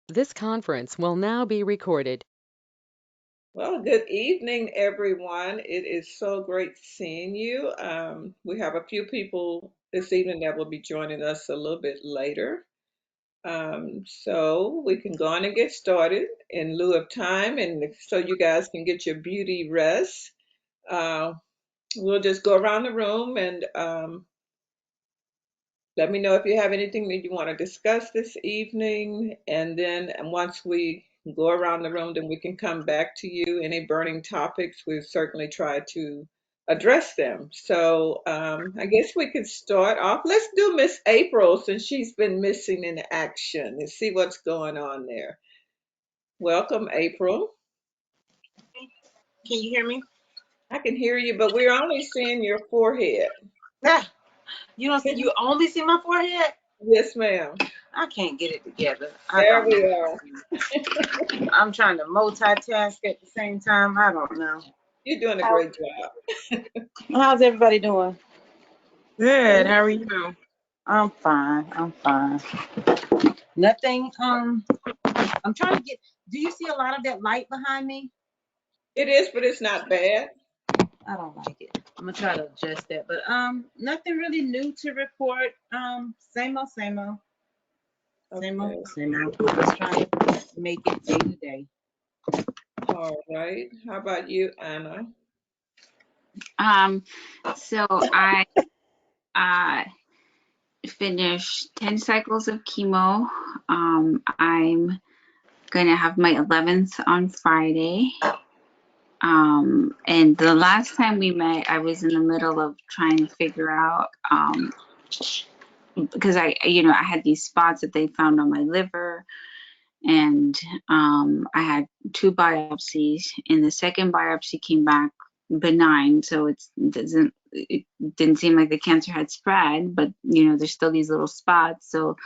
This conference will now be recorded. Well, good evening, everyone. It is so great seeing you. We have a few people this evening that will be joining us a little bit later. So we can go on and get started in lieu of time, and so you guys can get your beauty rest. Uh, we'll just go around the room and let me know if you have anything that you want to discuss this evening, and then once we go around the room, then we can come back to you. Any burning topics, we'll certainly try to address them. So I guess we could start off. Let's do Miss April since she's been missing in action and see what's going on there. Welcome, April. Can you hear me? I can hear you, but we're only seeing your forehead. Ah, you don't see, you only see my forehead? Yes, ma'am. I can't get it together. I There don't we know. are. I'm trying to multitask at the same time. I don't know. You're doing a How, great job. how's everybody doing? Good. And How are you? I'm fine. I'm fine. Nothing. I'm trying to get. Do you see a lot of that light behind me? it is, but it's not bad. I don't like it. I'm gonna try to adjust that. But nothing really new to report. Same old, same old, same Okay. old, same old. Just trying to make it day to day. All right. How about you, Anna? Um, so I uh finished 10 cycles of chemo. I'm gonna have my 11th on Friday. And the last time we met, I was in the middle of trying to figure out because I had these spots that they found on my liver, and I had 2 biopsies, and the second biopsy came back benign, so it didn't seem like the cancer had spread, but there's still these little spots, so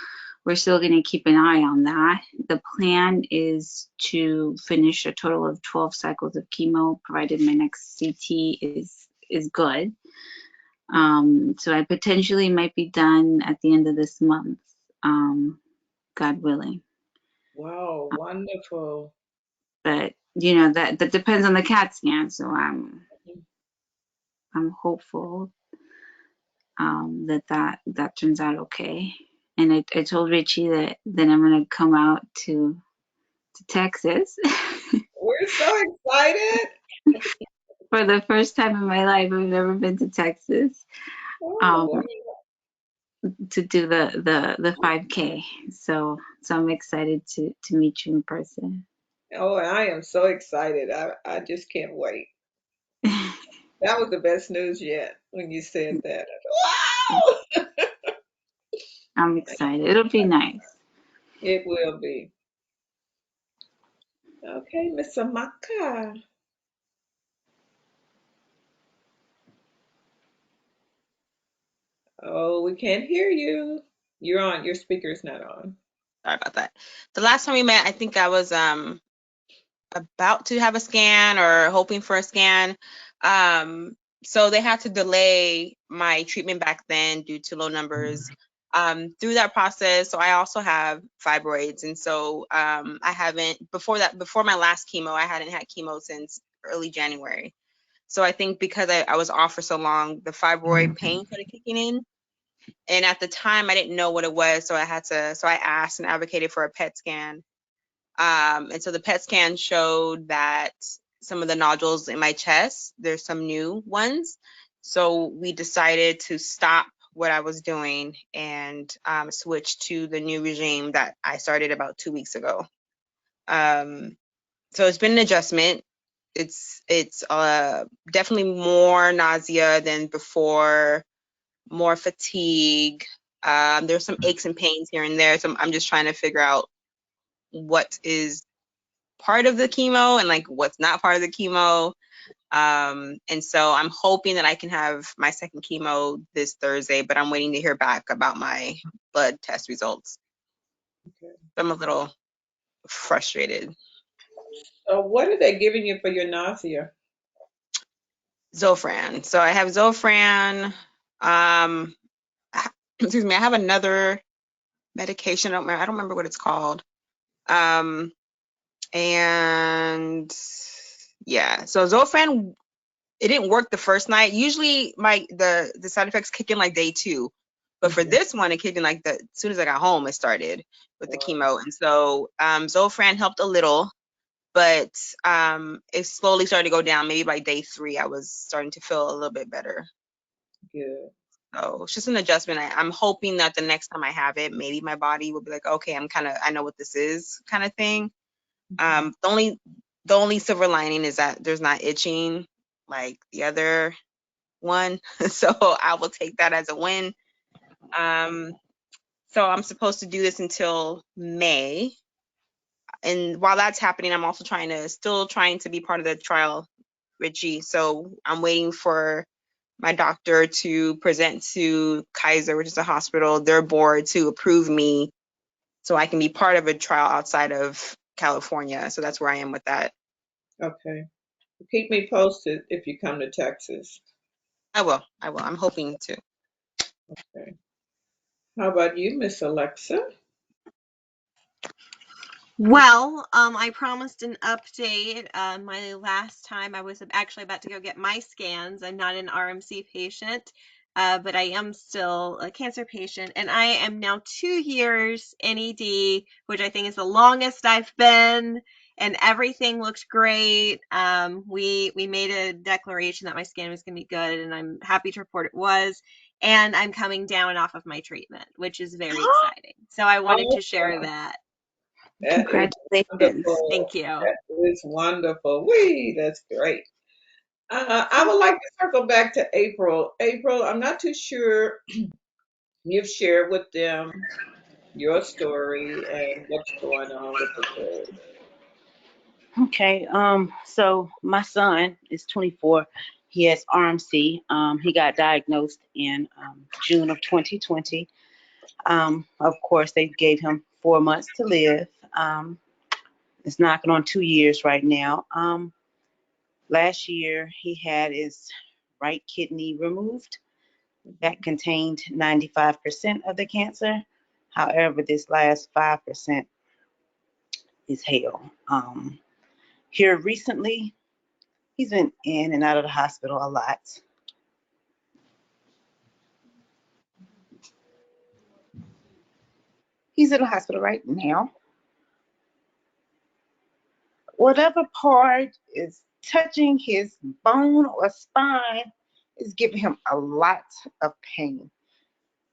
we're still going to keep an eye on that. The plan is to finish a total of 12 cycles of chemo, provided my next CT is good. So I potentially might be done at the end of this month, God willing. Wow, wonderful. But that depends on the CAT scan. So I'm hopeful that turns out okay. And I told Richie that I'm gonna come out to Texas We're so excited. for the first time in my life. I've never been to Texas Oh, um, wow. to do the 5K. So I'm excited to meet you in person. Oh, I am so excited. I just can't wait. That was the best news yet when you said that. Wow! I'm excited. It'll be nice. It will be. Okay, Miss Amaka. Oh, we can't hear you. You're on. Your speaker's not on. Sorry about that. The last time we met, I think I was about to have a scan or hoping for a scan. So they had to delay my treatment back then due to low numbers. Through that process, so I also have fibroids, and so I haven't before my last chemo, I hadn't had chemo since early January. So I think because I was off for so long, the fibroid pain started kicking in. And at the time, I didn't know what it was, so I asked and advocated for a PET scan. And so the PET scan showed that some of the nodules in my chest, there's some new ones. So we decided to stop what I was doing and switch to the new regime that I started about 2 weeks ago. So it's been an adjustment. It's definitely more nausea than before, more fatigue. There's some aches and pains here and there. So I'm just trying to figure out what is part of the chemo and like what's not part of the chemo. And so I'm hoping that I can have my second chemo this Thursday, but I'm waiting to hear back about my blood test results. Okay. I'm a little frustrated. So, what are they giving you for your nausea? Zofran. So I have Zofran. Um, excuse me. I have another medication. I don't remember what it's called. And yeah, so Zofran, it didn't work the first night. Usually the side effects kick in like day 2. But for this one, it kicked in like as soon as I got home, it started with the chemo. And so Zofran helped a little, but it slowly started to go down. Maybe by day 3, I was starting to feel a little bit better. Good. So it's just an adjustment. I'm hoping that the next time I have it, maybe my body will be like, okay, I know what this is, kind of thing. The only silver lining is that there's not itching like the other one. So I will take that as a win. So I'm supposed to do this until May. And while that's happening, I'm also still trying to be part of the trial, Richie. So I'm waiting for my doctor to present to Kaiser, which is a hospital, their board to approve me so I can be part of a trial outside of California. So that's where I am with that. Okay. Keep me posted if you come to Texas. I will. I'm hoping to. Okay. How about you, Miss Alexa? Well, I promised an update. My last time I was actually about to go get my scans. I'm not an RMC patient, but I am still a cancer patient, and I am now 2 years NED, which I think is the longest I've been, and everything looked great. We made a declaration that my scan was going to be good, and I'm happy to report it was. And I'm coming down off of my treatment, which is very exciting. So I wanted to share that. That is Congratulations. wonderful. Thank you. That is wonderful. Whee, that's great. I would like to circle back to April. April, I'm not too sure you've shared with them your story and what's going on with the story. Okay, so my son is 24. He has RMC. He got diagnosed in June of 2020. Of course, they gave him 4 months to live. It's knocking on 2 years right now. Last year, he had his right kidney removed. That contained 95% of the cancer. However, this last 5% is hell. Here recently, he's been in and out of the hospital a lot. He's in the hospital right now. Whatever part is touching his bone or spine is giving him a lot of pain,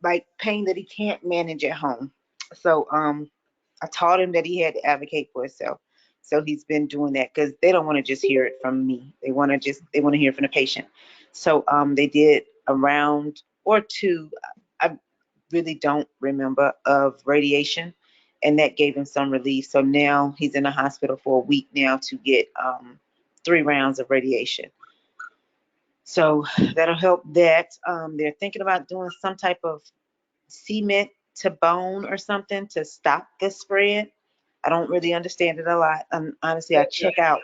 like pain that he can't manage at home. So I taught him that he had to advocate for himself. So he's been doing that because they don't want to just hear it from me. They want to hear it from the patient. So they did a round or 2. I really don't remember, of radiation, and that gave him some relief. So now he's in the hospital for a week now to get 3 rounds of radiation. So that'll help that. They're thinking about doing some type of cement to bone or something to stop the spread. I don't really understand it a lot. Honestly, I check out.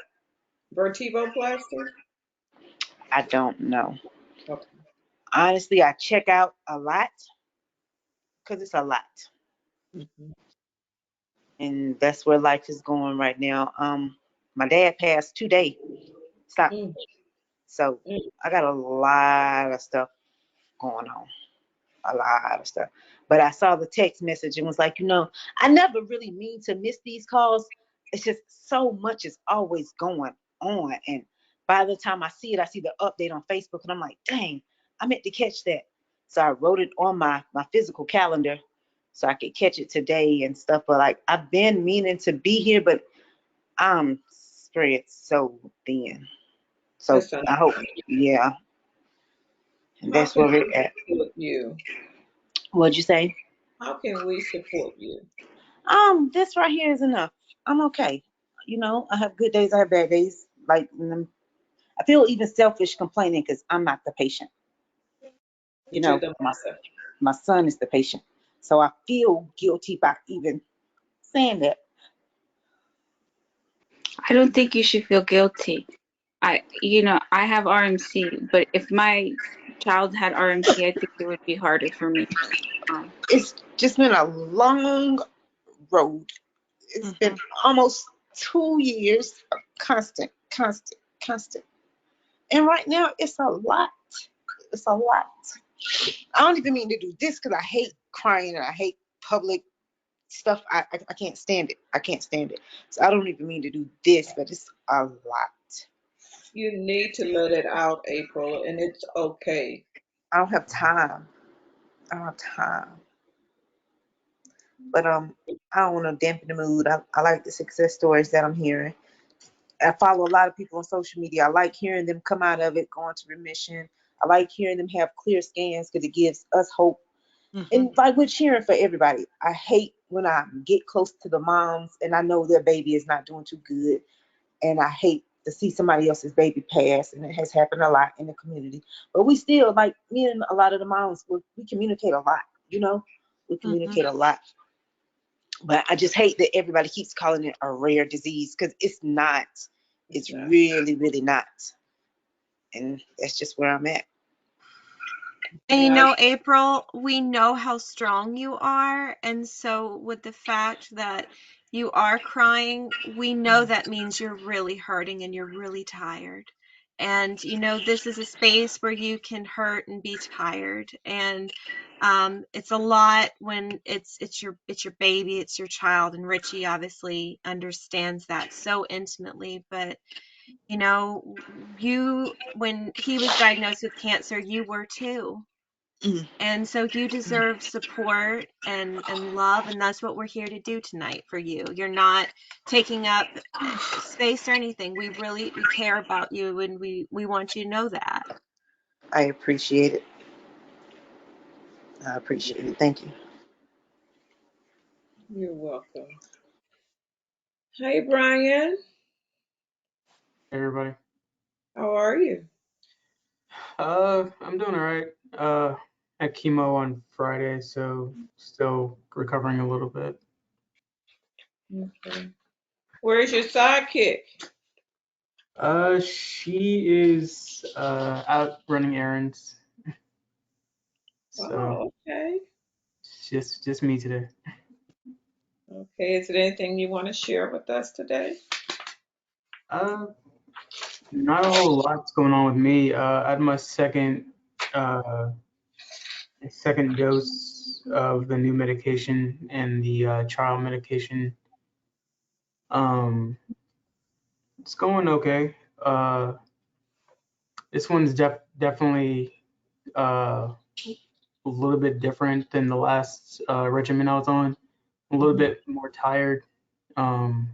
Vertebroplasty? I don't know. Okay. Honestly, I check out a lot because it's a lot. And that's where life is going right now. My dad passed today. Stop. Mm, So mm. I got a lot of stuff going on. A lot of stuff. But I saw the text message and was like, I never really mean to miss these calls. It's just so much is always going on. And by the time I see it, I see the update on Facebook and I'm like, dang, I meant to catch that. So I wrote it on my physical calendar so I could catch it today and stuff. But like, I've been meaning to be here, but I'm spread so thin. So That's I hope, understandable. yeah. And How that's can where we're we at. support you? What'd you say? How can we support you? This right here is enough. I'm okay. I have good days, I have bad days. Like, I feel even selfish complaining because I'm not the patient. But you're the My mother. my son is the patient. So I feel guilty by even saying that. I don't think you should feel guilty. I have RMC, but if my child had RMC, I think it would be harder for me. It's just been a long road. It's been almost 2 years of constant. And right now it's a lot. It's a lot. I don't even mean to do this because I hate crying and I hate public stuff. I can't stand it. I can't stand it. So I don't even mean to do this, but it's a lot. You need to let it out, April, and it's okay. I don't have time. I don't have time. But I don't want to dampen the mood. I like the success stories that I'm hearing. I follow a lot of people on social media. I like hearing them come out of it, going to remission. I like hearing them have clear scans because it gives us hope. And like we're cheering for everybody. I hate when I get close to the moms and I know their baby is not doing too good. And I hate to see somebody else's baby pass. And it has happened a lot in the community. But we still, like me and a lot of the moms, we communicate a lot, you know? We communicate a lot. But I just hate that everybody keeps calling it a rare disease because it's not. It's really, really not. And that's just where I'm at. And you Yeah, know, April, we know how strong you are. And so, with the fact that you are crying, we know that means you're really hurting and you're really tired. And you know, this is a space where you can hurt and be tired. And it's a lot when it's your baby, it's your child. And Richie obviously understands that so intimately. But you know, when he was diagnosed with cancer, you were too. And so you deserve support and love, and that's what we're here to do tonight for you. You're not taking up space or anything. We care about you, and we want you to know that. I appreciate it. I appreciate it. Thank you. you're welcome. Hey, Brian, Hey, everybody. how are you? I'm doing all right. Had chemo on Friday, so still recovering a little bit. Okay. Where's your sidekick? She is out running errands, so Oh, okay. it's just me today. Okay, is there anything you want to share with us today? Uh, Not a whole lot's going on with me. I had my second dose of the new medication and the trial medication. Um, it's going okay. This one's definitely a little bit different than the last regimen I was on. A little bit more tired. Um,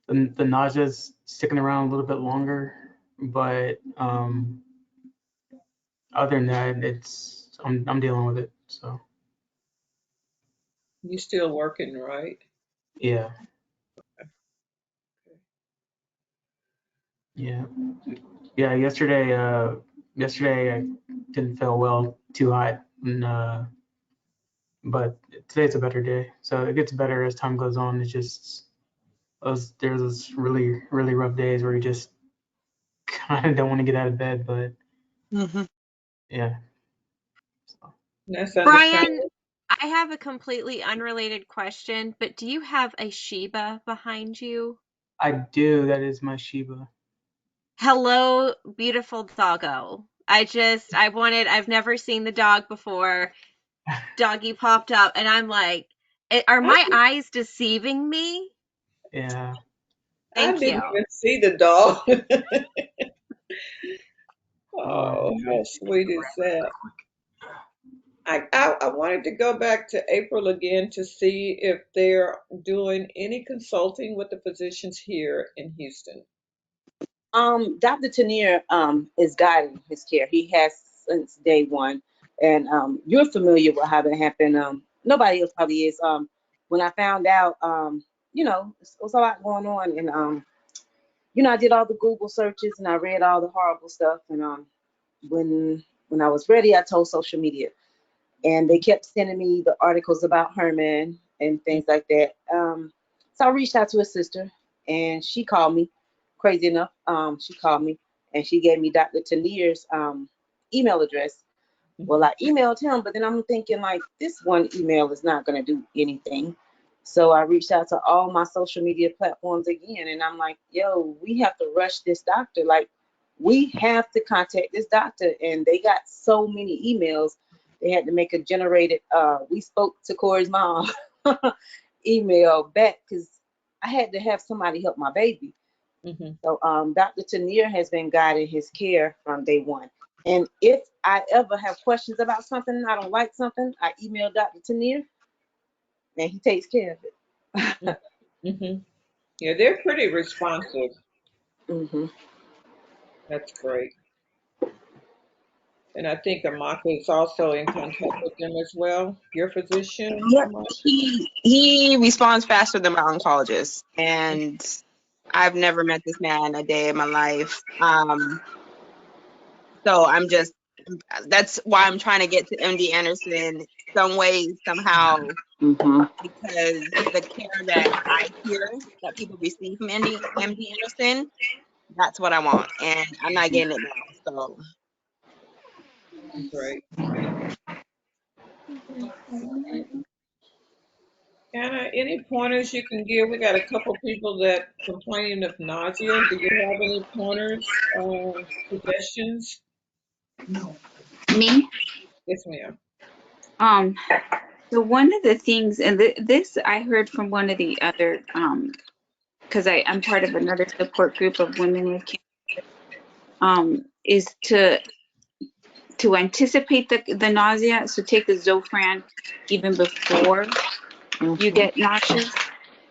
the nausea's sticking around a little bit longer, but other than that, I'm dealing with it. So You still working, right? yeah, yeah, yeah. Yesterday I didn't feel well, too hot, and but today's a better day. So it gets better as time goes on. It's just there's those really rough days where you just kind of don't want to get out of bed, but yeah. So, That's Brian, understandable. I have a completely unrelated question, but do you have a Shiba behind you? I do. That is my Shiba. Hello, beautiful doggo. I've never seen the dog before. Doggy popped up, and I'm like, are I, my eyes deceiving me? Yeah. I Thank didn't you. even see the dog. Oh, Oh, how sweet is that? I wanted to go back to April again to see if they're doing any consulting with the physicians here in Houston. Dr. Tanier is guiding his care. He has since day one, and you're familiar with how that happened. Nobody else probably is. When I found out, it was a lot going on, and I did all the Google searches and I read all the horrible stuff, and when I was ready, I told social media, and they kept sending me the articles about Herman and things like that. So I reached out to his sister, and she called me. Crazy enough, she called me and she gave me Dr. Tanier's email address. Well, I emailed him, but then I'm thinking like this one email is not going to do anything. So I reached out to all my social media platforms again, and I'm like, yo, we have to rush this doctor. Like, we have to contact this doctor. And they got so many emails, they had to make a generated, we spoke to Corey's mom email back because I had to have somebody help my baby. Mhm. So Dr. Tanier has been guiding his care from day one. And if I ever have questions about something, I don't like something, I email Dr. Tanier, and he takes care of it. Mhm. Yeah, they're pretty responsive. hmm That's great. And I think Amaka is also in contact with them as well. Your physician, Yep. Amaka? He responds faster than my oncologist, and I've never met this man a day in my life. So that's why I'm trying to get to MD Anderson some way, somehow, hmm because the care that I hear that people receive from MD Anderson, that's what I want, and I'm not getting it now. So Great. Anna, any pointers you can give? We got a couple people that complaining of nausea. Do you have any pointers, suggestions? Me? Yes, ma'am. Um, so one of the things, and this I heard from one of the other, because I'm part of another support group of women with cancer, is to anticipate the nausea. So take the Zofran even before you get nauseous,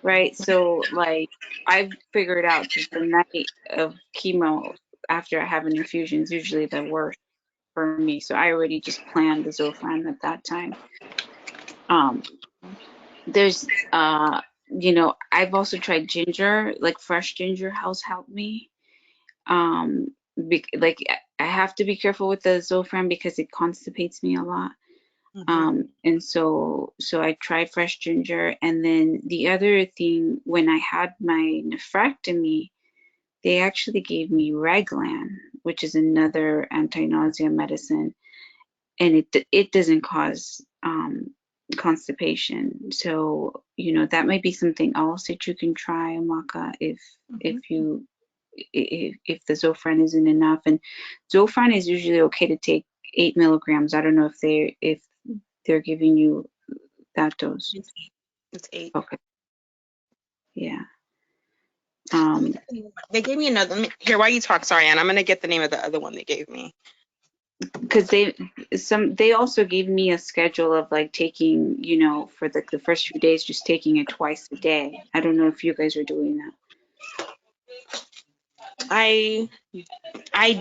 right? So like I've figured out that the night of chemo after I have an infusion is usually the worst for me. So I already just planned the Zofran at that time. There's I've also tried ginger, like fresh ginger has helped me. Like I have to be careful with the Zofran because it constipates me a lot. And so I tried fresh ginger. And then the other thing, when I had my nephrectomy, they actually gave me Reglan, which is another anti-nausea medicine, and it doesn't cause constipation. So that might be something else that you can try, Amaka, if the Zofran isn't enough. And Zofran is usually okay to take 8 milligrams. I don't know if they're giving you that dose. it's 8. Okay. Yeah. They gave me another. Here, while you talk, sorry, Anne, I'm gonna get the name of the other one they gave me. Because they also gave me a schedule of like taking, for the first few days, just taking it twice a day. I don't know if you guys are doing that. I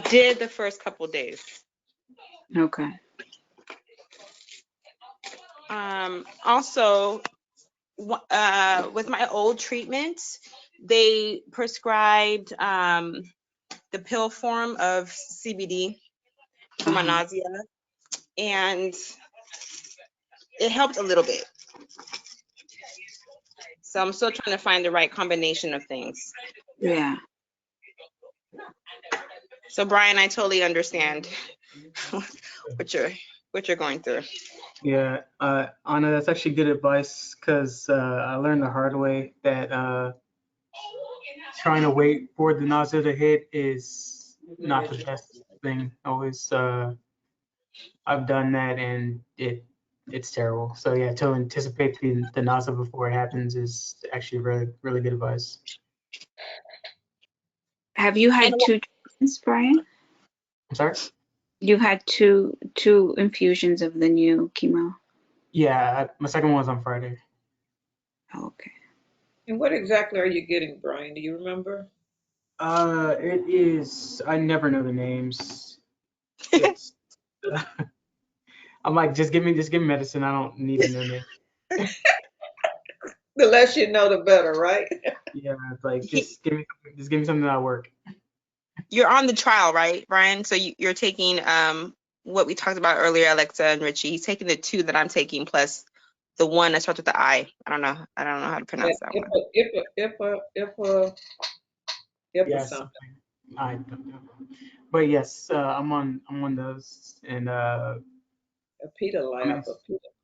did the first couple days. Okay. Also, with my old treatments, they prescribed the pill form of CBD for my nausea, and it helped a little bit. So I'm still trying to find the right combination of things. Yeah. So Brian, I totally understand what you're going through. Yeah, Anna, that's actually good advice because I learned the hard way that trying to wait for the nausea to hit is not the best thing. Always, I've done that and it's terrible. So yeah, to anticipate the nausea before it happens is actually really really good advice. Have you had two treatments, Brian? I'm sorry? You had two infusions of the new chemo. Yeah, my second one was on Friday. Okay. And what exactly are you getting, Brian? Do you remember? It is. I never know the names. It's. I'm like, just give me medicine. I don't need to know names. The less you know, the better, right? Yeah, like just give me something that'll work. You're on the trial, right, Brian? So you're taking what we talked about earlier, Alexa and Richie. He's taking the 2 that I'm taking plus the one that starts with the I. I don't know how to pronounce that one. If Yes, something. I don't know. But yes, I'm on those, and Peter I mean, laugh,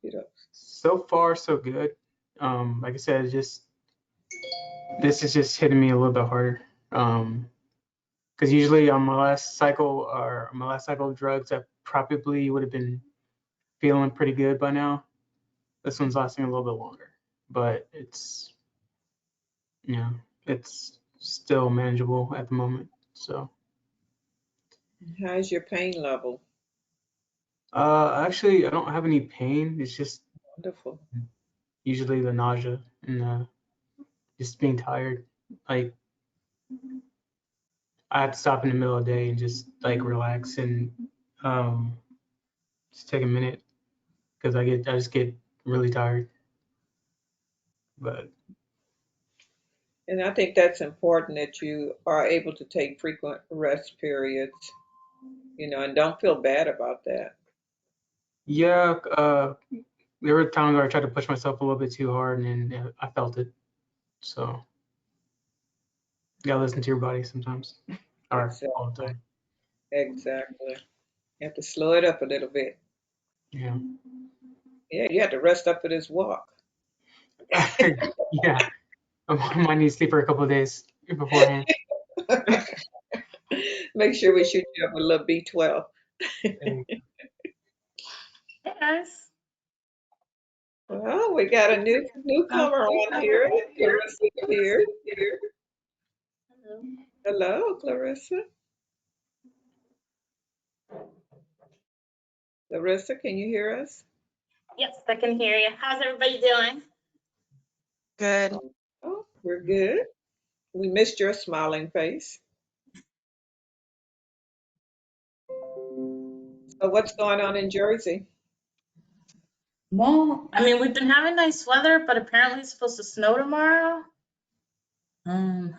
Peter. so far so good. like I said, this is just hitting me a little bit harder. Because usually on my last cycle of drugs, I probably would have been feeling pretty good by now. This one's lasting a little bit longer, but it's still manageable at the moment. So How's your pain level? actually, I don't have any pain. It's just Wonderful. usually the nausea and just being tired. Like I have to stop in the middle of the day and just like relax and just take a minute because I just get really tired. But And I think that's important that you are able to take frequent rest periods, and don't feel bad about that. yeah, there were times where I tried to push myself a little bit too hard and I felt it. So you gotta listen to your body sometimes, or all the Exactly. time. Exactly. You have to slow it up a little bit. Yeah. Yeah, you have to rest up for this walk. Yeah. I might need to sleep for a couple of days beforehand. Make sure we shoot you up with a little B12. And, Hey guys. Well, we got a newcomer on here. Clarissa here. Hello. Hello, Clarissa. Clarissa, can you hear us? Yes, I can hear you. How's everybody doing? Good. Oh, we're good. We missed your smiling face. So what's going on in Jersey? Well, I mean, we've been having nice weather, but apparently it's supposed to snow tomorrow. So,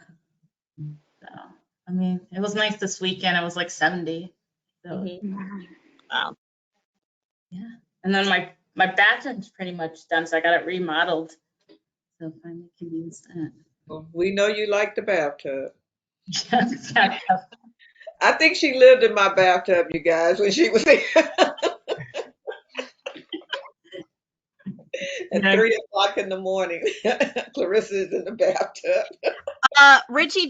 I mean, it was nice this weekend. It was like 70. So, Mhm. Wow. yeah. And then my bathroom's pretty much done, so I got it remodeled. So finally can use that. Well, we know you like the bathtub. Yeah. I think she lived in my bathtub, you guys, when she was there. At Yeah. 3 o'clock in the morning, Clarissa is in the bathtub. Richie,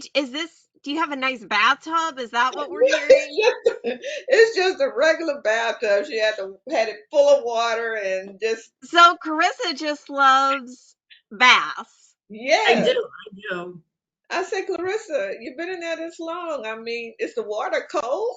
do you have a nice bathtub? Is that what we're hearing? It's just a regular bathtub. She had it full of water and just So Carissa just loves baths. I yes. do. I said, Clarissa, you've been in there this long. I mean, is the water cold?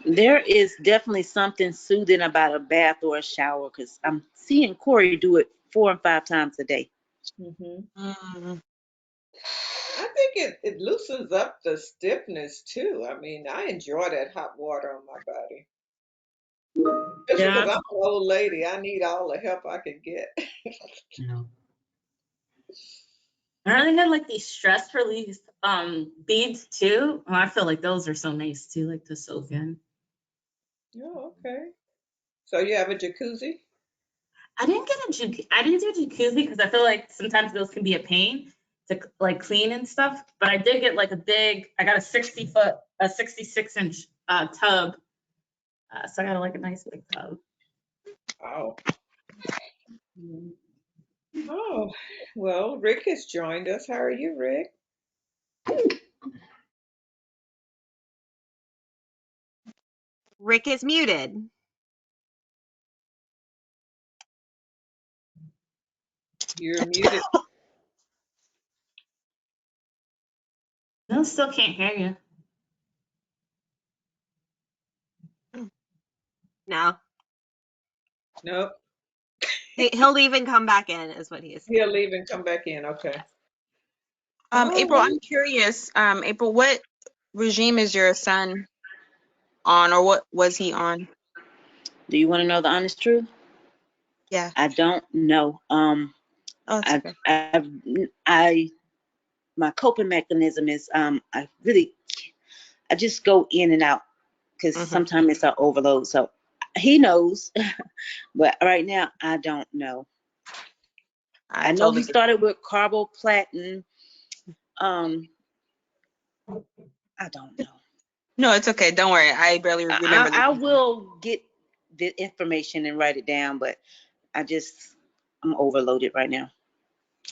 There is definitely something soothing about a bath or a shower because I'm seeing Corey do it 4 and 5 times a day. Hmm. Mm. I think it loosens up the stiffness too. I mean, I enjoy that hot water on my body. Just because Yeah. I'm an old lady, I need all the help I can get. you know, I really had like these stress relief beads too. Oh, I feel like those are so nice too, like to soak in. Oh, okay. So you have a jacuzzi? I didn't do jacuzzi because I feel like sometimes those can be a pain to like clean and stuff. But I did get like I got a 66-inch tub. So I got like a nice big tub. Oh. Mhm. Oh, well, Rick has joined us. How are you, Rick? Rick is muted. You're muted. No, still can't hear you. No. Nope. He'll leave and come back in, is what he is. He'll leave and come back in. Okay. April, Oh, I'm curious. April, what regime is your son on, or what was he on? Do you want to know the honest truth? Yeah. I don't know. Oh, it's okay. My coping mechanism is I just go in and out because Mhm. sometimes it's an overload. So he knows, but right now I don't know. I know totally he get started with carboplatin. I don't know. No, it's okay. Don't worry. I barely remember I this. will get the information and write it down, but I'm overloaded right now.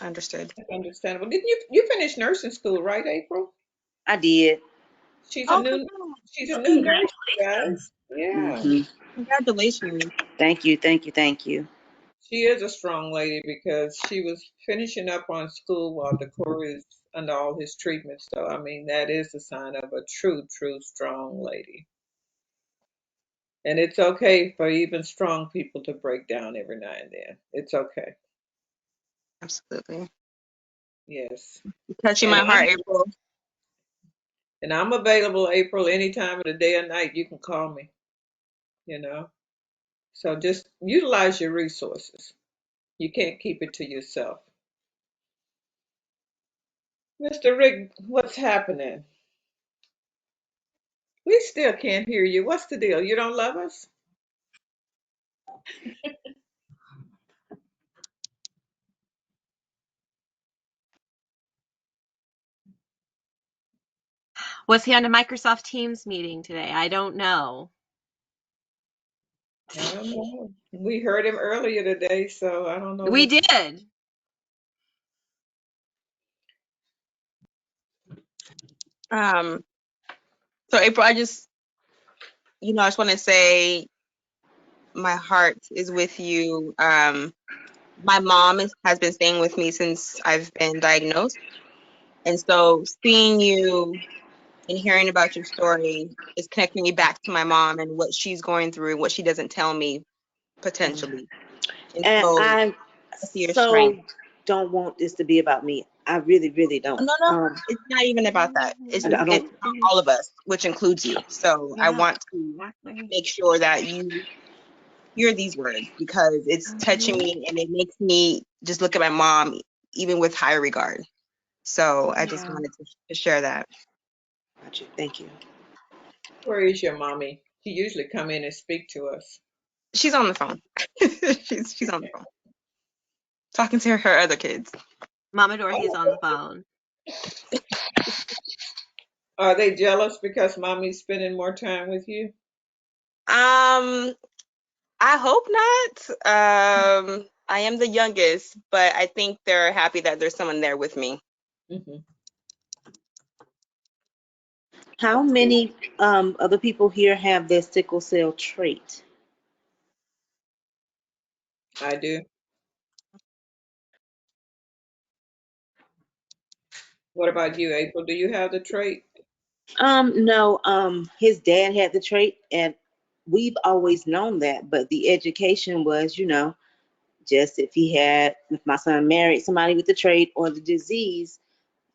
Understood. That's understandable. Didn't you finish nursing school, right, April? I did. She's a Oh, new congrats. she's a Well, new nurse, guys. congratulations. Yeah. Hmm. Congratulations. Thank you, thank you, thank you. She is a strong lady because she was finishing up on school while Decorah is under all his treatment. So I mean that is a sign of a true strong lady. And it's okay for even strong people to break down every now and then. It's okay. Absolutely. Yes. Touching And my heart, I'm April. and I'm available, April, any time of the day or night. You can call me, you know. So just utilize your resources. You can't keep it to yourself. Mr. Rick, what's happening? We still can't hear you. What's the deal? You don't love us? Was he on a Microsoft Teams meeting today? I don't know. I don't know. We heard him earlier today, so I don't know We what's. did. Um, so April, I just want to say my heart is with you. My mom has been staying with me since I've been diagnosed. And so seeing you and hearing about your story is connecting me back to my mom and what she's going through and what she doesn't tell me potentially. And And so I I see your strength. so don't want this to be about me. I really, really don't. No, it's not even about that. I It's don't. about all of us, which includes you. So I Yeah, want to make sure that you hear these words because it's touching me and it makes me just look at my mom even with higher regard. So I just yeah. wanted to share that. Got you. Thank you. Where is your mommy? She usually come in and speak to us. She's on the phone. she's on the phone talking to her other kids. Mama Dorothy's Oh, on the phone. are they jealous because mommy's spending more time with you? I hope not. I am the youngest, but I think they're happy that there's someone there with me. Hmm. How That's good. many other people here have the sickle cell trait? I do. What about you, April? Do you have the trait? No, his dad had the trait, and we've always known that, but the education was, just if my son married somebody with the trait or the disease,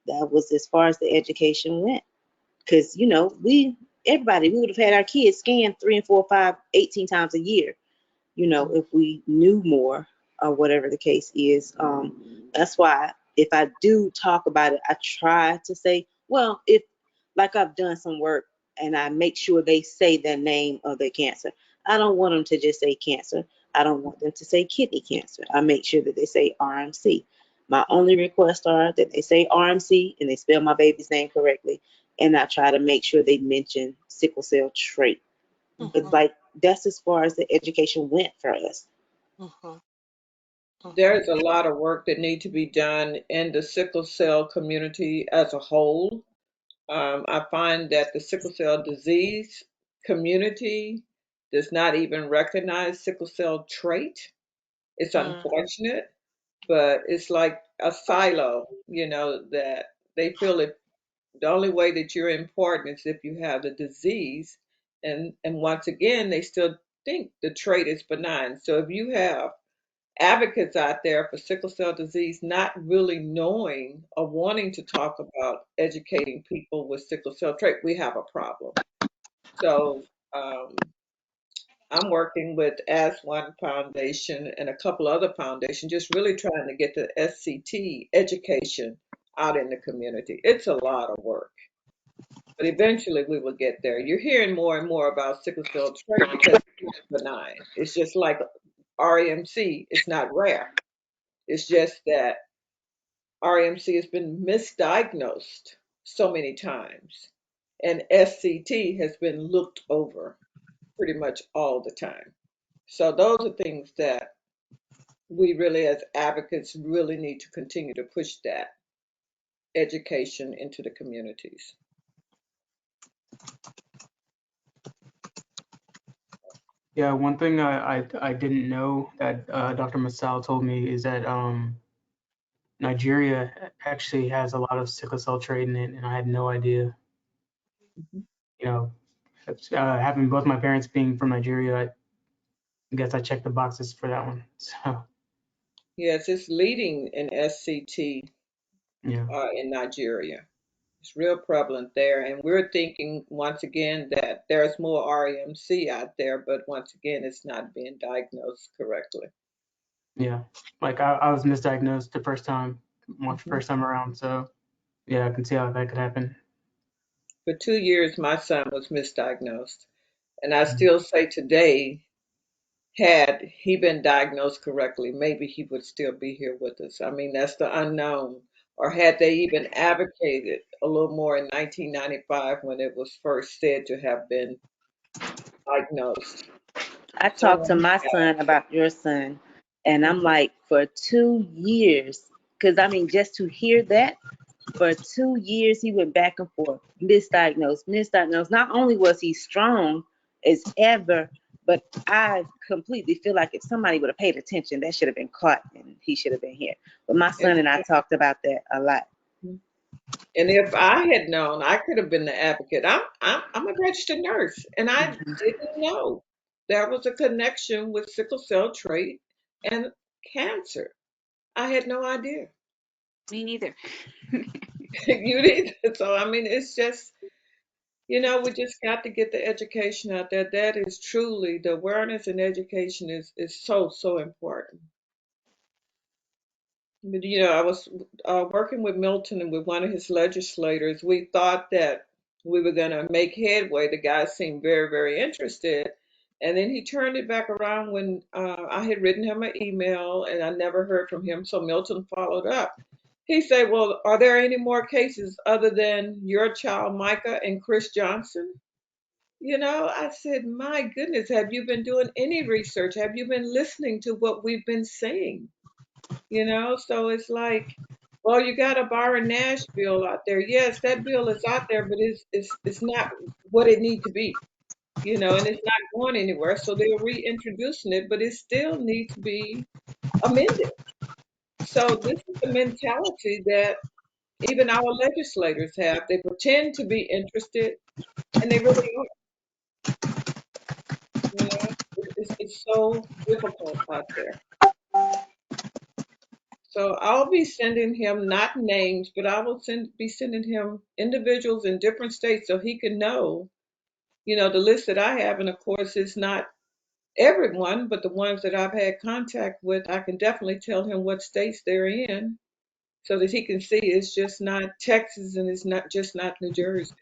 that was as far as the education went. Because, we would have had our kids scanned 3 and 4, 5, 18 times a year, if we knew more or whatever the case is. That's why if I do talk about it, I try to say, well, if like I've done some work and I make sure they say the name of their cancer. I don't want them to just say cancer. I don't want them to say kidney cancer. I make sure that they say RMC. My only requests are that they say RMC and they spell my baby's name correctly. And I try to make sure they mention sickle cell trait. But like that's as far as the education went for us. There's a lot of work that need to be done in the sickle cell community as a whole. I find that the sickle cell disease community does not even recognize sickle cell trait. It's unfortunate, but it's like a silo, that they feel it the only way that you're important is if you have the disease. And once again, they still think the trait is benign. So if you have advocates out there for sickle cell disease not really knowing or wanting to talk about educating people with sickle cell trait, we have a problem. So I'm working with As One Foundation and a couple other foundations, just really trying to get the SCT education out in the community. It's a lot of work, but eventually we will get there. You're hearing more and more about sickle cell trait because it's benign. It's just like RMC. It's not rare. It's just that RMC has been misdiagnosed so many times. and SCT has been looked over pretty much all the time. So those are things that we really, as advocates, really need to continue to push that education into the communities. Yeah, one thing I didn't know that Dr. Masal told me is that Nigeria actually has a lot of sickle cell trait in it, and I had no idea. Mhm. You know, having both my parents being from Nigeria, I guess I checked the boxes for that one. So Yes, it's leading in SCT yeah, in Nigeria. It's real prevalent there, and we're thinking once again that there's more RMC out there, but once again, it's not being diagnosed correctly. yeah. Like I was misdiagnosed the Mhm. first time around. So yeah, I can see how that could happen. For 2 years, my son was misdiagnosed, and I Mhm. still say today, had he been diagnosed correctly, maybe he would still be here with us. I mean, that's the unknown. Or had they even advocated a little more in 1995 when it was first said to have been diagnosed. I So talked to my son about your son, and I'm like, for 2 years, because I mean, just to hear that, for 2 years, he went back and forth, misdiagnosed, misdiagnosed. Not only was he strong as ever, but I completely feel like if somebody would have paid attention, that should have been caught and he should have been here. But my son and I talked about that a lot. And if I had known, I could have been the advocate. I'm a registered nurse, and I didn't know there was a connection with sickle cell trait and cancer. I had no idea. Me neither. You did. So I mean, it's just we just got to get the education out there. That is truly the awareness and education is so important. But I was working with Milton and with one of his legislators. We thought that we were going to make headway. The guy seemed very, very interested. And then he turned it back around when I had written him an email and I never heard from him. So Milton followed up. He said, "Well, are there any more cases other than your child, Micah, and Chris Johnson?" I said, "My goodness, have you been doing any research? Have you been listening to what we've been saying?" So it's like, well, you got a Byron Nash bill out there. Yes, that bill is out there, but it's not what it need to be, and it's not going anywhere. So they're reintroducing it, but it still needs to be amended. So this is the mentality that even our legislators have. They pretend to be interested, and they really aren't. It's so difficult out there. So I'll be sending him not names, but I will be sending him individuals in different states so he can know, the list that I have. And of course, it's not everyone, but the ones that I've had contact with, I can definitely tell him what states they're in so that he can see it's just not Texas and it's not New Jersey.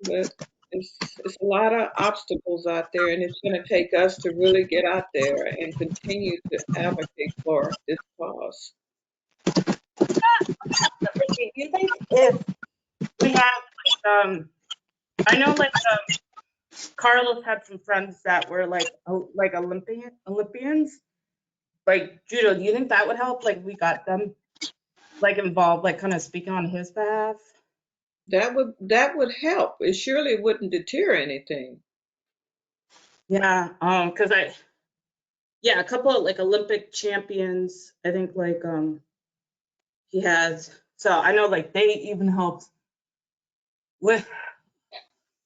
But it's a lot of obstacles out there, and it's going to take us to really get out there and continue to advocate for this cause. Do you think if we have I know Carlos had some friends that were like Olympians, like judo. Do you think that would help? Like we got them involved, kind of speaking on his behalf. That would help. It surely wouldn't deter anything. Yeah, because a couple of Olympic champions. I think he has. So I know they even helped with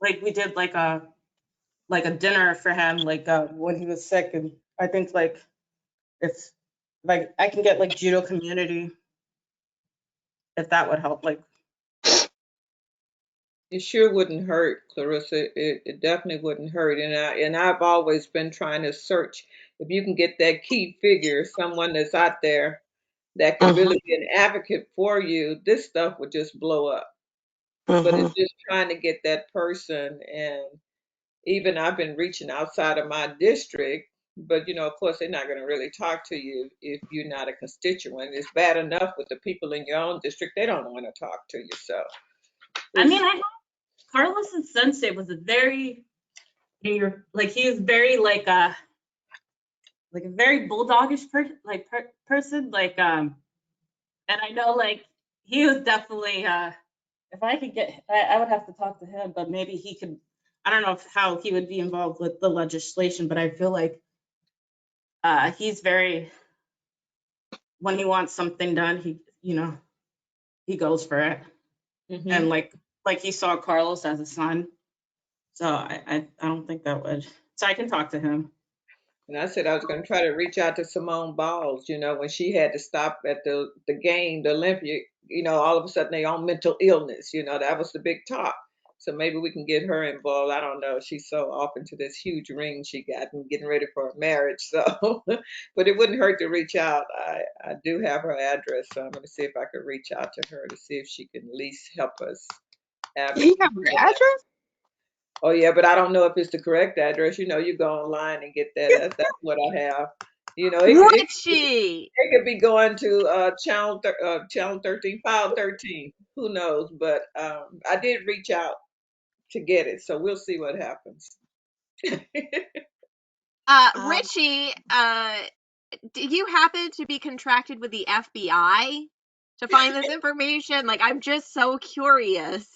we did a dinner for him when he was sick, and I think if I can get judo community, if that would help. It sure wouldn't hurt, Clarissa. It definitely wouldn't hurt. And I've always been trying to search if you can get that key figure, someone that's out there that can Mhm. really be an advocate for you. This stuff would just blow up. But it's Mhm. just trying to get that person. And even I've been reaching outside of my district, but of course, they're not going to really talk to you if you're not a constituent. It's bad enough with the people in your own district; they don't want to talk to you. So I mean, I know Carlos's sensei was a very, like, he was very like a very bulldogish person, like and I know like he was definitely if I could get, I would have to talk to him, but maybe he could. I don't know how he would be involved with the legislation, but I feel like he's very, when he wants something done, he goes for it. Mm-hmm. And like he saw Carlos as a son, so I don't think that would. So I can talk to him. And I said I was going to try to reach out to Simone Biles, when she had to stop at the game, the Olympic, all of a sudden they on mental illness, that was the big talk. So maybe we can get her involved. I don't know. She's so off into this huge ring she got and getting ready for a marriage. So, but it wouldn't hurt to reach out. I do have her address, so I'm going to see if I could reach out to her to see if she can at least help us You advocate have for her that. address? Oh yeah, but I don't know if it's the correct address. You go online and get that. That's what I have. Richie. It could be going to channel 13, file 13. Who knows? But I did reach out to get it, so we'll see what happens. Um, Richie, did you happen to be contracted with the FBI to find this information? Like, I'm just so curious.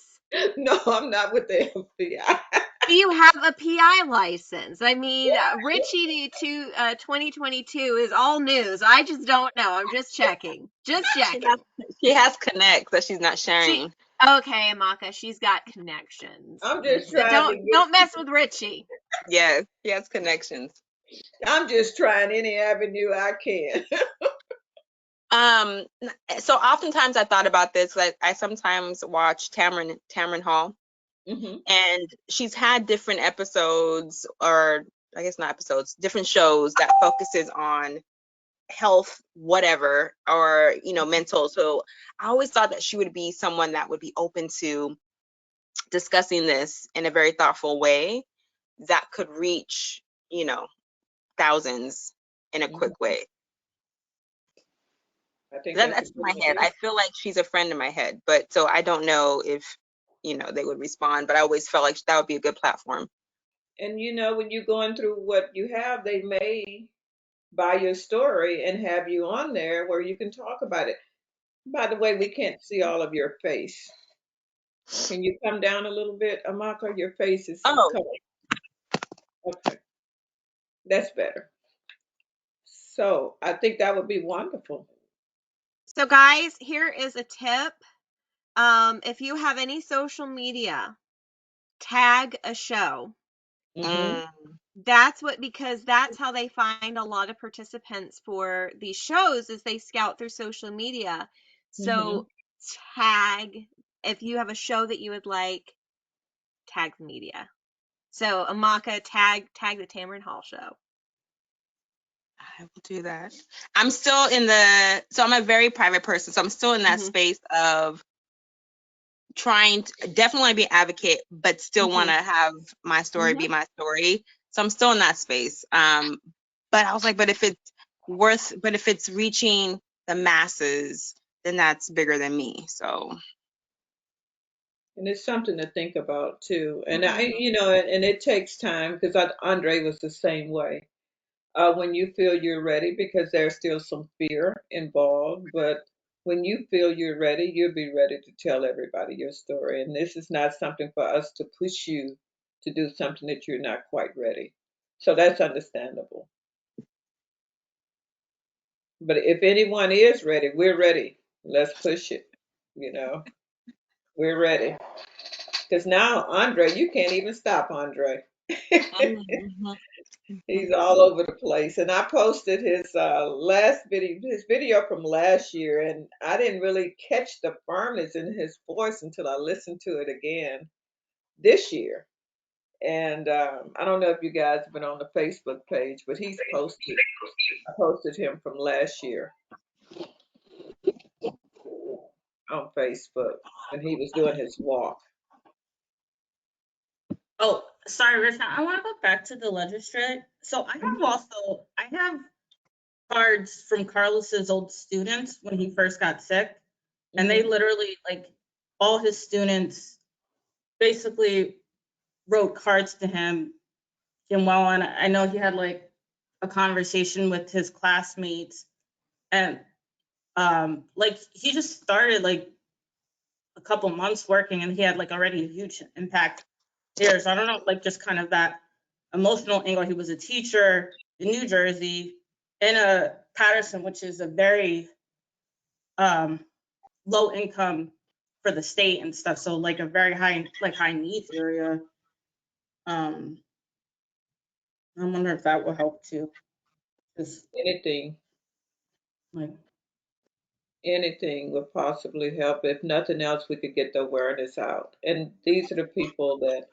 No, I'm not with the FBI. Do you have a PI license? I mean, Richie 2022 is all news. I just don't know. I'm just checking. Just checking. she has connects that she's not sharing. Okay, Amaka, she's got connections. I'm just trying to get. Don't mess with Richie. Yes, she has connections. I'm just trying any avenue I can. So oftentimes I thought about this. Like I sometimes watch Tamron Hall, Hmm. and she's had different episodes, or I guess not episodes, different shows that focuses on health, whatever, or mental. So I always thought that she would be someone that would be open to discussing this in a very thoughtful way that could reach thousands in a quick way. I think That's in my head. I feel like she's a friend in my head, but so I don't know if they would respond, but I always felt like that would be a good platform. And when you're going through what you have, they may buy your story and have you on there where you can talk about it. By the way, we can't see all of your face. Can you come down a little bit, Amaka? Your face is Oh, covered. Okay, that's better. So I think that would be wonderful. So, guys, here is a tip. If you have any social media, tag a show. Hmm. Because that's how they find a lot of participants for these shows, is they scout through social media. So tag, if you have a show that you would like, tag the media. So Amaka, tag the Tamron Hall show. I will do that. I'm still so I'm a very private person, so I'm still in that space of trying to definitely want to be an advocate, but still want to have my story be my story. So I'm still in that space. But I was like, but if it's reaching the masses, then that's bigger than me. So. And it's something to think about too. And and it takes time because Andre was the same way. When you feel you're ready, because there's still some fear involved, but when you feel you're ready, you'll be ready to tell everybody your story. And this is not something for us to push you to do something that you're not quite ready. So that's understandable. But if anyone is ready, we're ready. Let's push it. We're ready. Because now, Andre, you can't even stop Andre. He's all over the place. And I posted his his video from last year, and I didn't really catch the firmness in his voice until I listened to it again this year. And I don't know if you guys have been on the Facebook page, but I posted him from last year on Facebook when he was doing his walk. Oh, sorry, Rich. I want to go back to the legislature. So I have cards from Carlos's old students when he first got sick, and they literally, like, all his students basically wrote cards to him, and I know he had like a conversation with his classmates, and like he just started like a couple months working, and he had like already a huge impact there. So I don't know, like just kind of that emotional angle. He was a teacher in New Jersey, in a Patterson, which is a very low income for the state and stuff. So like a very high needs area. I wonder if that will help too. Just Anything, like anything would possibly help. If nothing else, we could get the awareness out. And these are the people that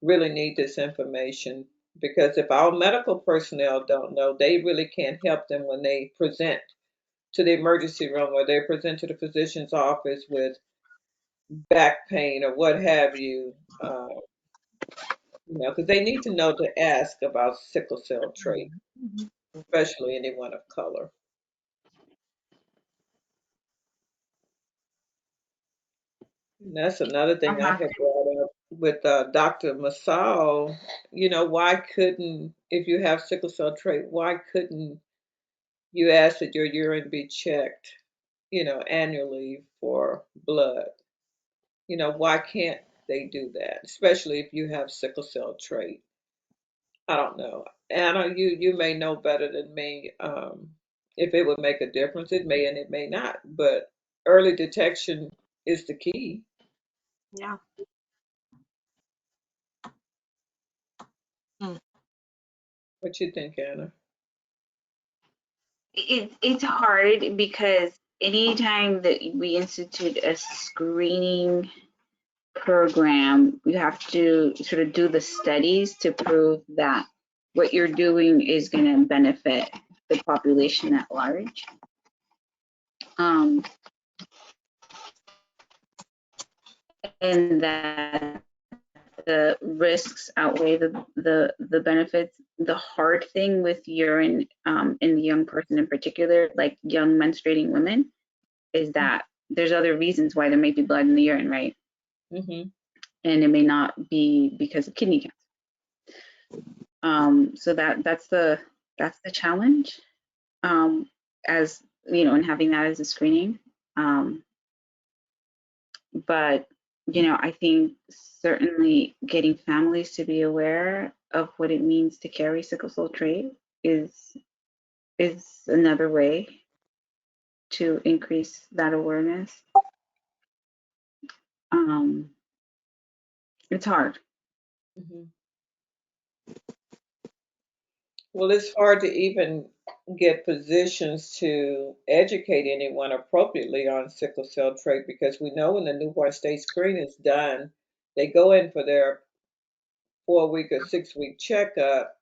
really need this information, because if our medical personnel don't know, they really can't help them when they present to the emergency room or they present to the physician's office with back pain or what have you. Because they need to know to ask about sickle cell trait, especially anyone of color. And that's another thing I had brought up with Dr. Masao. Why couldn't, if you have sickle cell trait, why couldn't you ask that your urine be checked, annually for blood? Why can't they do that, especially if you have sickle cell trait? I don't know. Anna, you may know better than me. If it would make a difference, it may and it may not. But early detection is the key. Yeah. What you think, Anna? It's hard because anytime that we institute a screening program, you have to sort of do the studies to prove that what you're doing is going to benefit the population at large. And that the risks outweigh the benefits. The hard thing with urine in the young person in particular, like young menstruating women, is that there's other reasons why there may be blood in the urine, right? Mm-hmm. And it may not be because of kidney cancer. So that's the challenge, as you know, and having that as a screening. But I think certainly getting families to be aware of what it means to carry sickle cell trait is another way to increase that awareness. It's hard. Mm-hmm. Well, it's hard to even get physicians to educate anyone appropriately on sickle cell trait, because we know when the newborn stage screen is done, they go in for their 4-week or 6-week checkup,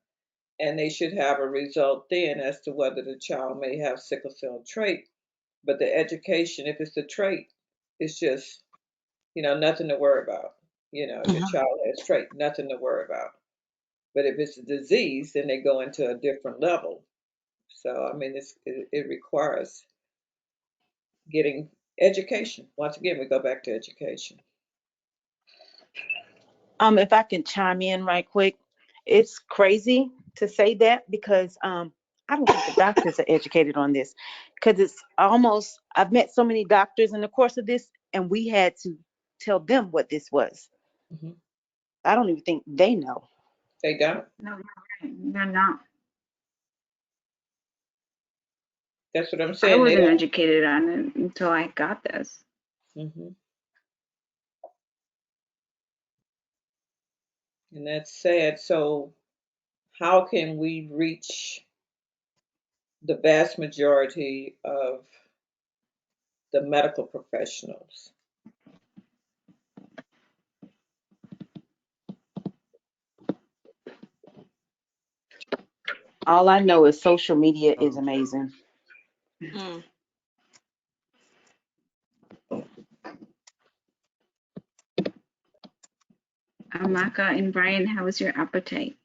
and they should have a result then as to whether the child may have sickle cell trait. But the education, if it's a trait, it's just, nothing to worry about. Your child has trait, nothing to worry about. But if it's a disease, then they go into a different level. So, I mean, it requires getting education. Once again, we go back to education. If I can chime in right quick, it's crazy to say that because I don't think the doctors are educated on this, because it's almost, I've met so many doctors in the course of this, and we had to tell them what this was. Hmm. I don't even think they know. They don't. No, they're not. That's what I'm I saying. They wasn't don't. educated on it until I got this. Hmm. And that's sad. So, how can we reach the vast majority of the medical professionals? All I know is social media is amazing. Mm. Amaka and Brian, how was your appetite?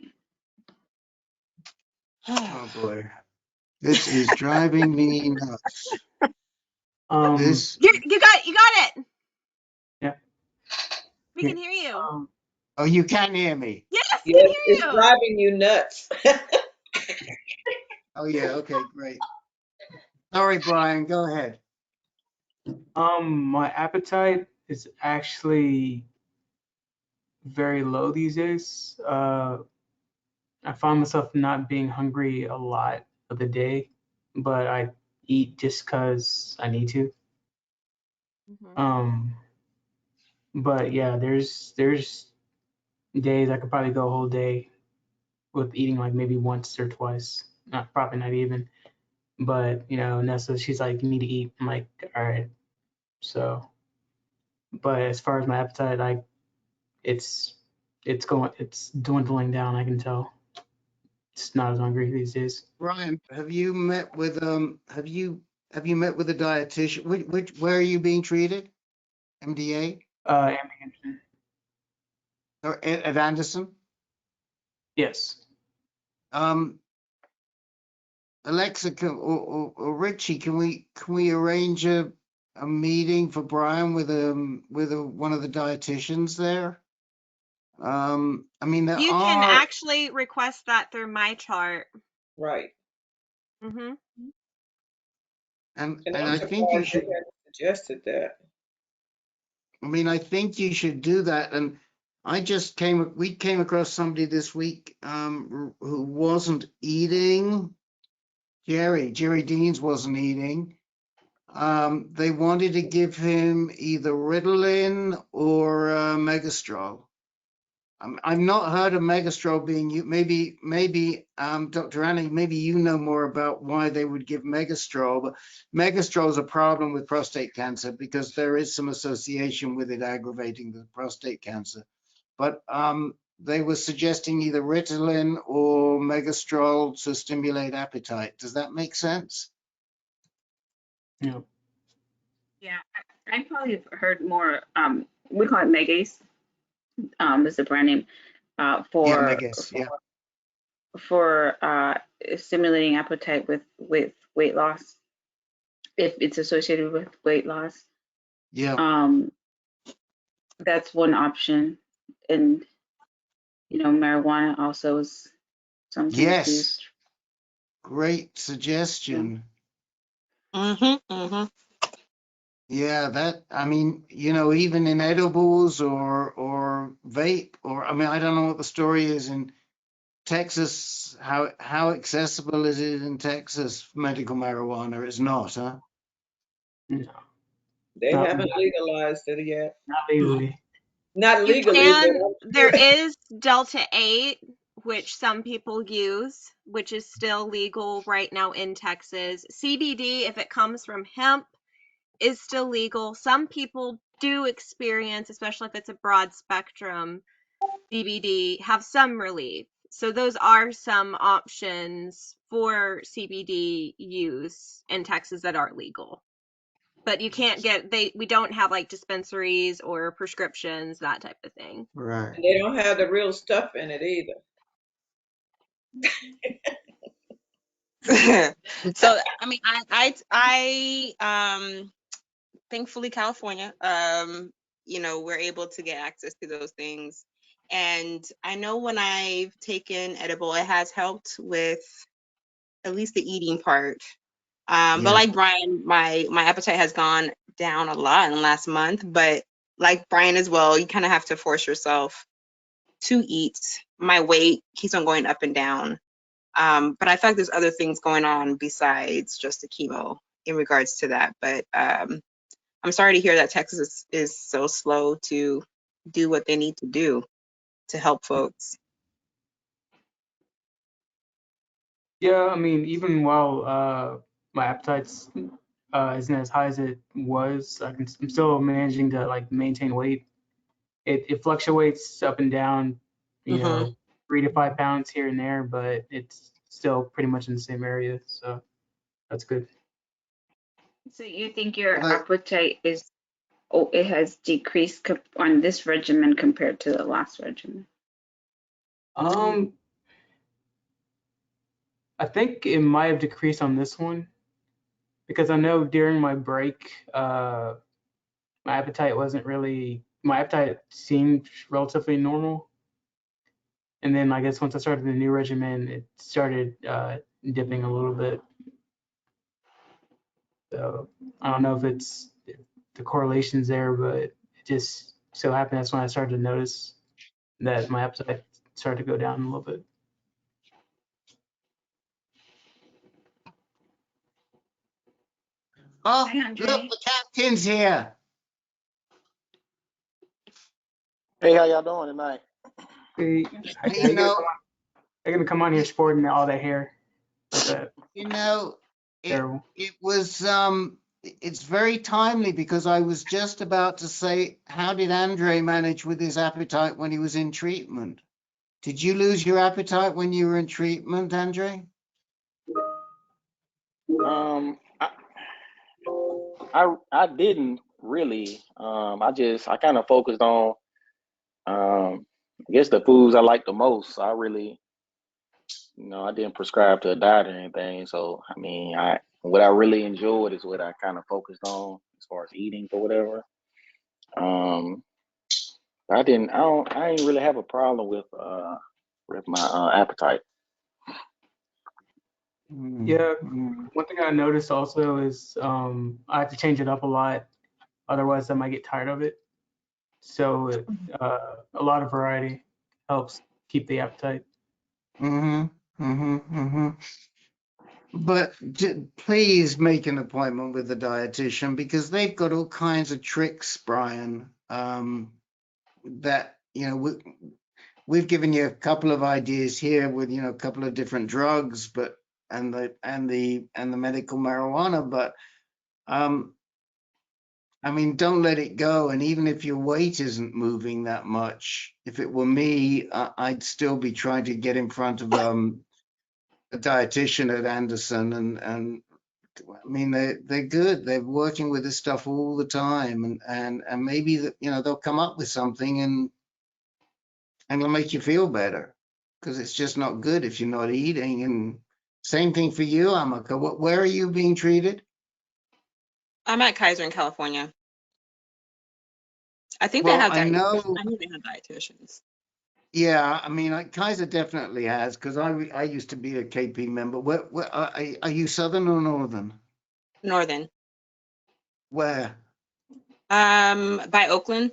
Oh boy, this is driving me nuts. This You got it. Yeah. We can hear you. Oh, you can hear me. Yes, we Yes, can it's hear you. driving you nuts. Oh yeah, okay, great. Sorry, Brian, go ahead. My appetite is actually very low these days. I find myself not being hungry a lot of the day, but I eat just because I need to. Mhm. But yeah, there's days I could probably go a whole day with eating like maybe once or twice. Not probably not even. But you know, Nessa, she's like, you need to eat. I'm like, all right. So, but as far as my appetite, it's it's dwindling down. I can tell. It's not as hungry these days. Brian, have you met with met with a dietitian? Where are you being treated? MDA Anderson. or at Anderson? Yes. Alexa or Richie, can we arrange a meeting for Brian with one of the dietitians there? I mean there You can are, actually request that through my chart. Right. Mm-hmm. and And I'm I think you surprised they should. hadn't suggested that. I mean, I think you should do that. And we came across somebody this week who wasn't eating. Jerry Deans wasn't eating. They wanted to give him either Ritalin or Megastrol. I've not heard of Megastrol being used. Maybe Dr. Annie, maybe you know more about why they would give Megastrol, but Megastrol is a problem with prostate cancer because there is some association with it aggravating the prostate cancer. But they were suggesting either Ritalin or Megastrol to stimulate appetite. Does that make sense? Yeah. Yeah, I probably have heard more. We call it Megace. Is the brand name Yeah, for Megas. Yeah. stimulating appetite with weight loss, if it's associated with weight loss. Yeah. That's one option, and marijuana also is sometimes Yes. used. Great suggestion. Mm-hmm. Yeah, I mean, even in edibles or vape, or I mean, I don't know what the story is in Texas. How accessible is it in Texas? Medical marijuana is not, huh? No. They Not, haven't legalized it yet. not legally. Not You legally, but can. I'm There sure. is Delta 8, which some people use, which is still legal right now in Texas. CBD, if it comes from hemp, is still legal. Some people do experience, especially if it's a broad spectrum CBD, have some relief. So those are some options for CBD use in Texas that are legal. But you can't we don't have like dispensaries or prescriptions, that type of thing. Right. And they don't have the real stuff in it either. So I mean, thankfully California, we're able to get access to those things. And I know when I've taken edible, it has helped with at least the eating part. But Yeah. like Brian, my appetite has gone down a lot in the last month. But like Brian as well, you kind of have to force yourself to eat. My weight keeps on going up and down. But I feel like there's other things going on besides just the chemo in regards to that. But I'm sorry to hear that Texas is so slow to do what they need to do to help folks. Yeah, I mean, even while my appetite's isn't as high as it was, I'm still managing to like maintain weight. It fluctuates up and down, Mm-hmm. 3 to 5 pounds here and there, but it's still pretty much in the same area, so that's good. So you think your Well, appetite it has decreased on this regimen compared to the last regimen? I think it might have decreased on this one because I know during my break, my appetite wasn't really my appetite seemed relatively normal. And then I guess once I started the new regimen, it started dipping a little bit. So I don't know if the correlation's there, but it just so happened that's when I started to notice that my appetite started to go down a little bit. Oh, Hi, Andre. look, the captain's here. Hey, how y'all doing tonight? Hey, how You know, gonna come on here sporting all that hair? Like that? you know, Terrible. it was it's very timely because I was just about to say, how did Andre manage with his appetite when he was in treatment? Did you lose your appetite when you were in treatment, Andre? I didn't really. I kind of focused on I guess the foods I like the most. I really, I didn't prescribe to a diet or anything. So I mean, what I really enjoyed is what I kind of focused on as far as eating or whatever. Um, I didn't really have a problem with my appetite. Yeah, one thing I noticed also is I have to change it up a lot, otherwise I might get tired of it. So a lot of variety helps keep the appetite. But please make an appointment with the dietitian because they've got all kinds of tricks, Brian. That we've given you a couple of ideas here with a couple of different drugs, but and the medical marijuana, but I mean, don't let it go. And even if your weight isn't moving that much, if it were me, I'd still be trying to get in front of a dietitian at Anderson, and I mean they're good. They're working with this stuff all the time, and maybe they'll come up with something and it'll make you feel better because it's just not good if you're not eating. And same thing for you, Amaka. Where are you being treated? I'm at Kaiser in California. I think Well, they have I know. I know they have dietitians. Yeah, I mean, Kaiser definitely has because I used to be a KP member. Where are you, Southern or Northern? Northern. Where? By Oakland.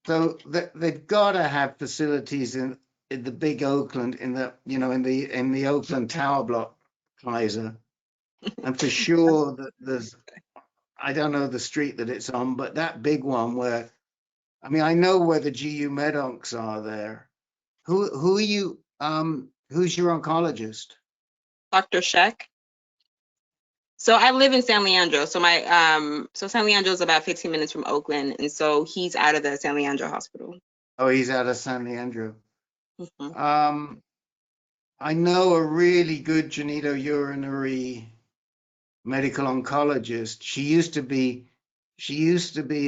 So they've got to have facilities in the big Oakland, in the Oakland Tower Block, Kaiser, and for sure that there's, I don't know the street that it's on, but that big one where, I mean, I know where the GU Medoncs are there. Who are you? Who's your oncologist? Dr. Sheck. So I live in San Leandro. So San Leandro is about 15 minutes from Oakland, and so he's out of the San Leandro hospital. Oh, he's out of San Leandro. Mm-hmm. I know a really good genitourinary medical oncologist. She used to be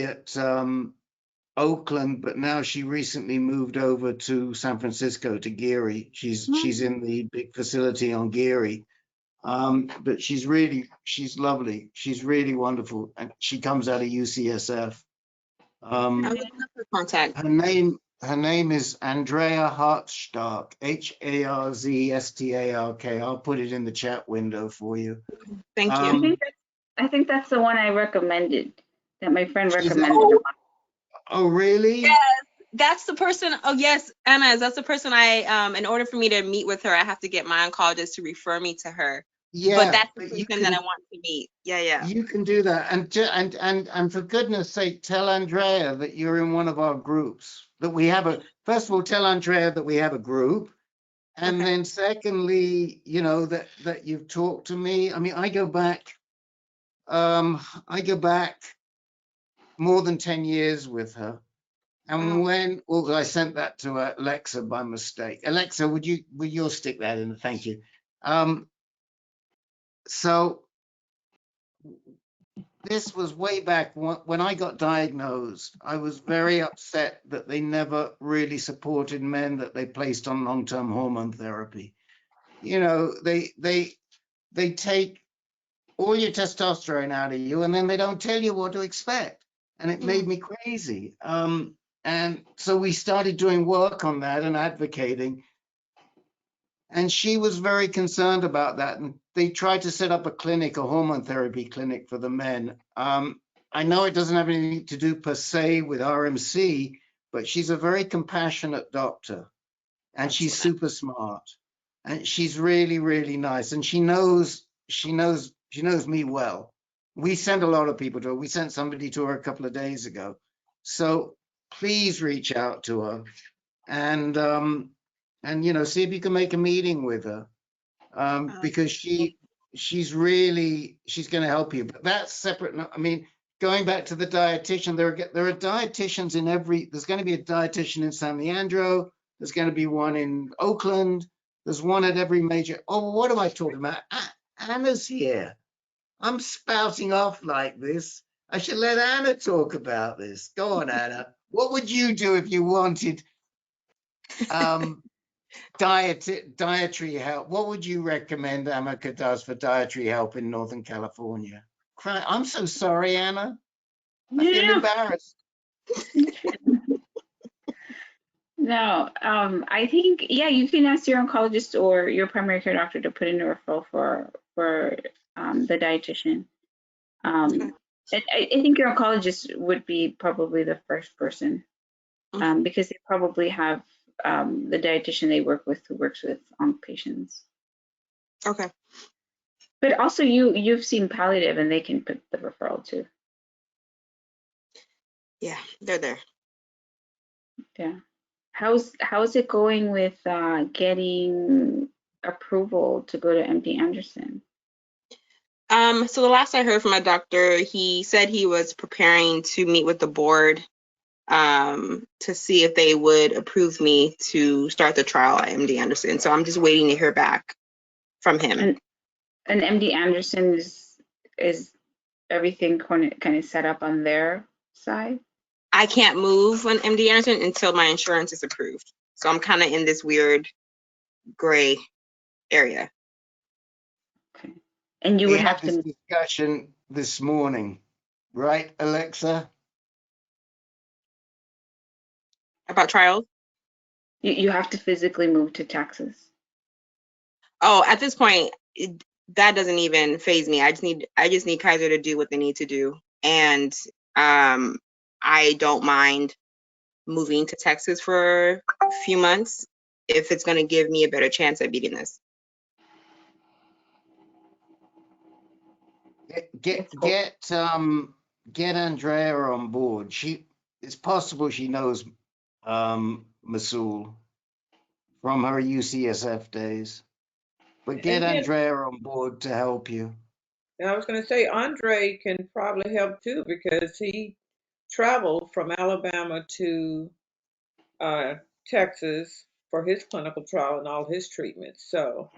at Oakland, but now she recently moved over to San Francisco to Geary. She's in the big facility on Geary. But she's lovely. She's really wonderful, and she comes out of UCSF. I would love her contact. Her name is Andrea Hartstark, Harzstark. I'll put it in the chat window for you. Thank you. I think that's the one I recommended, that my friend recommended. Oh, really? Yes, that's the person. Oh, yes, Anna, that's the person in order for me to meet with her, I have to get my oncologist to refer me to her. Yeah, but that's the person that I want to meet. Yeah. You can do that, and for goodness sake, tell Andrea that you're in one of our groups. That we have first of all, tell Andrea that we have a group, and then secondly, that you've talked to me. I mean, I go back more than 10 years with her. And I sent that to Alexa by mistake. Alexa, would you stick that in? Thank you. So this was way back when I got diagnosed. I was very upset that they never really supported men that they placed on long-term hormone therapy. They take all your testosterone out of you, and then they don't tell you what to expect. and it made me crazy. And so we started doing work on that and advocating. And she was very concerned about that. And they tried to set up a clinic, a hormone therapy clinic for the men. I know it doesn't have anything to do per se with RMC, but she's a very compassionate doctor, and she's super smart, and she's really, really nice. And she knows me well. We send a lot of people to her. We sent somebody to her a couple of days ago. So please reach out to her and see if you can make a meeting with her, because she's going to help you. But that's separate. I mean, going back to the dietitian, there are dietitians in there's going to be a dietitian in San Leandro. There's going to be one in Oakland. There's one at every major. Oh, what am I talking about? Anna's here. I'm spouting off like this. I should let Anna talk about this. Go on, Anna. What would you do if you wanted dietary help? What would you recommend Amaka does for dietary help in Northern California? I'm so sorry, Anna. I feel embarrassed. No, I think, yeah, you can ask your oncologist or your primary care doctor to put in a referral for the dietitian. I think your oncologist would be probably the first person, because they probably have the dietitian they work with who works with onc patients. Okay. But also you've seen palliative and they can put the referral too. Yeah, they're there. Yeah. How's it going with getting approval to go to MD Anderson? So the last I heard from my doctor, he said he was preparing to meet with the board to see if they would approve me to start the trial at MD Anderson. So I'm just waiting to hear back from him. And MD Anderson is everything kind of set up on their side? I can't move on MD Anderson until my insurance is approved. So I'm kind of in this weird gray area. Okay. And you We would have had this to discussion this morning, right, Alexa? About trials? you have to physically move to Texas. Oh, at this point, that doesn't even faze me. I just need Kaiser to do what they need to do, and I don't mind moving to Texas for a few months if it's going to give me a better chance at beating this. Get Andrea on board. It's possible she knows Masoul from her UCSF days, but get Andrea on board to help you. I was going to say Andre can probably help too, because he traveled from Alabama to Texas for his clinical trial and all his treatments. So,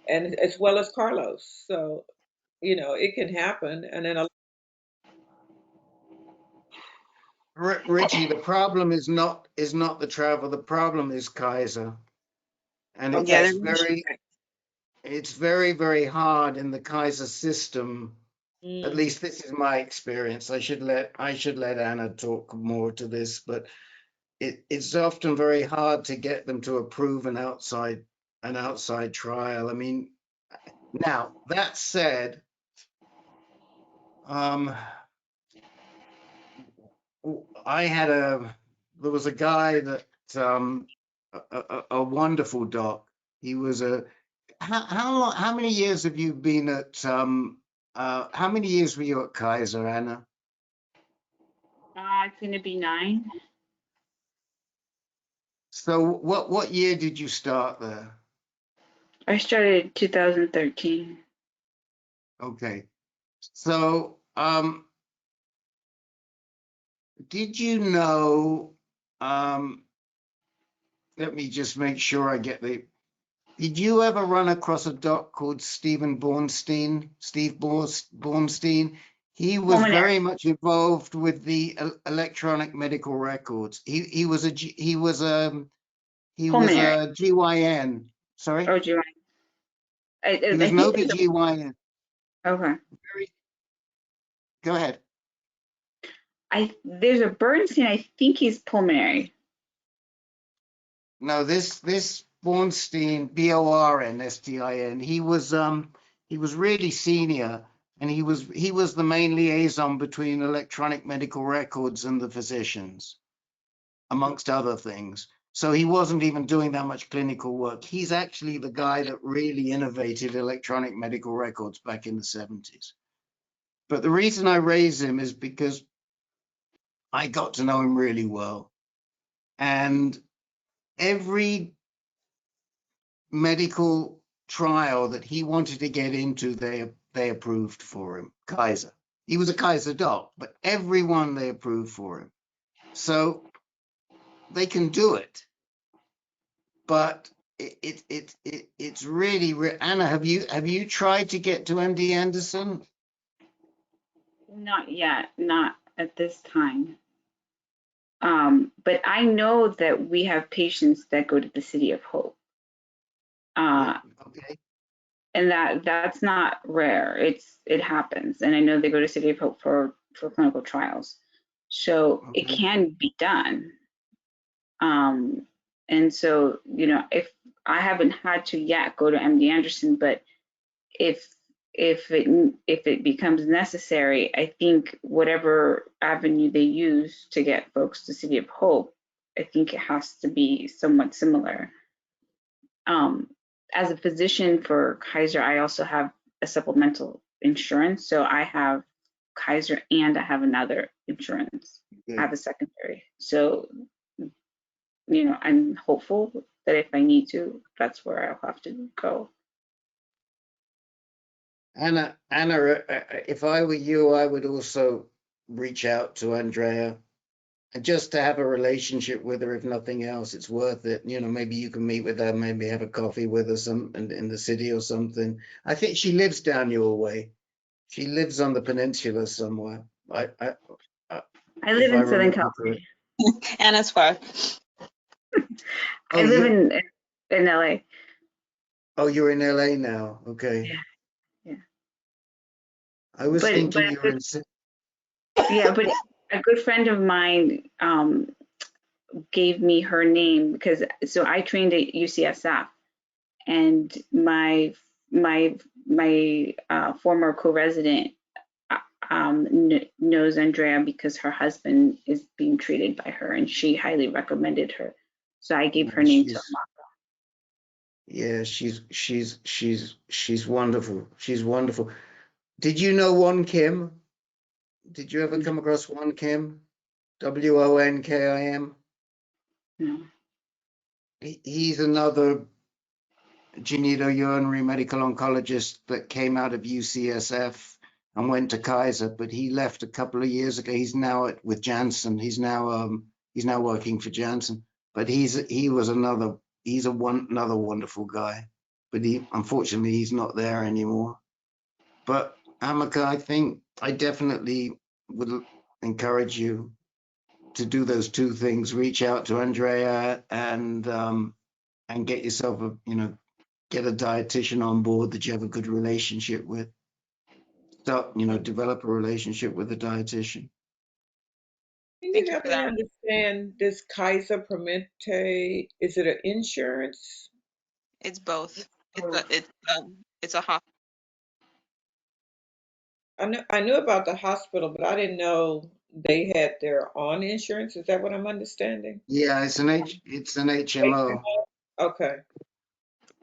and as well as Carlos. So, it can happen. And then Richie, the problem is not the travel. The problem is Kaiser, and it's very, very hard in the Kaiser system. At least this is my experience. I should let Anna talk more to this, but it's often very hard to get them to approve an outside trial. I mean, now that said, there was a guy that a wonderful doc. He was how many years have you been at how many years were you at Kaiser, Anna? It's going to be 9. So what year did you start there? I started in 2013. Okay. So did you know, let me just make sure I get did you ever run across a doc called Steve Bornstein? He was very much involved with the electronic medical records. He was a GYN. Sorry? Oh, GYN. He was an OB-GYN. Okay. Go ahead. There's a Bernstein, I think he's pulmonary. No, this Bornstein, Bornstin, he was really senior, and he was the main liaison between electronic medical records and the physicians, amongst other things. So he wasn't even doing that much clinical work. He's actually the guy that really innovated electronic medical records back in the 70s. But the reason I raise him is because I got to know him really well. And every medical trial that he wanted to get into, they approved for him. Kaiser. He was a Kaiser doc, but everyone they approved for him. So they can do it. But it's really Anna, have you tried to get to MD Anderson? Not yet, not at this time. But I know that we have patients that go to the City of Hope. Okay. And that's not rare. It happens. And I know they go to City of Hope for clinical trials. So Okay. it can be done. And so, if I haven't had to yet go to MD Anderson, but if it becomes necessary, I think whatever avenue they use to get folks to City of Hope, I think it has to be somewhat similar. As a physician for Kaiser, I also have a supplemental insurance. So I have Kaiser and I have another insurance. Good. I have a secondary. So, I'm hopeful that if I need to, that's where I'll have to go. Anna, if I were you, I would also reach out to Andrea, and just to have a relationship with her. If nothing else, it's worth it. Maybe you can meet with her, maybe have a coffee with her in the city or something. I think she lives down your way. She lives on the peninsula somewhere. I If live I in Southern remember correctly. California. And as far. I live in LA. Oh, you're in LA now. Okay. Yeah. I was thinking you were in. Yeah, but a good friend of mine gave me her name because I trained at UCSF, and my former co-resident knows Andrea because her husband is being treated by her, and she highly recommended her. So I gave her name to Amaka. Yeah, she's wonderful. She's wonderful. Did you know Won Kim? Did you ever come across Won Kim? Wonkim? No. He's another genitourinary medical oncologist that came out of UCSF and went to Kaiser, but he left a couple of years ago. He's now with Janssen. He's now working for Janssen. But he's another wonderful guy. But unfortunately he's not there anymore. But Amaka, I think I definitely would encourage you to do those two things: reach out to Andrea and get yourself get a dietitian on board that you have a good relationship with. So, develop a relationship with a dietitian. Can Thank you you help for me that. understand this Kaiser Permanente? Is it an insurance? It's both. It's a hospital. I knew about the hospital, but I didn't know they had their own insurance. Is that what I'm understanding? Yeah, it's an HMO. Okay.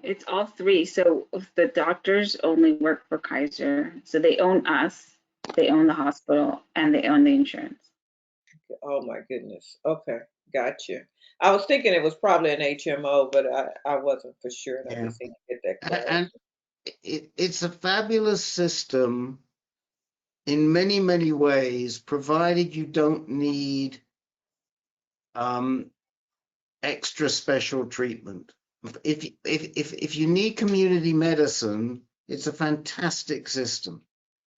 It's all three. So the doctors only work for Kaiser. So they own us, they own the hospital, and they own the insurance. Oh my goodness. Okay. Gotcha. I was thinking it was probably an HMO, but I wasn't for sure. And I Yeah. just need to get that clarified. And it's a fabulous system in many, many ways, provided you don't need extra special treatment. If you need community medicine, it's a fantastic system.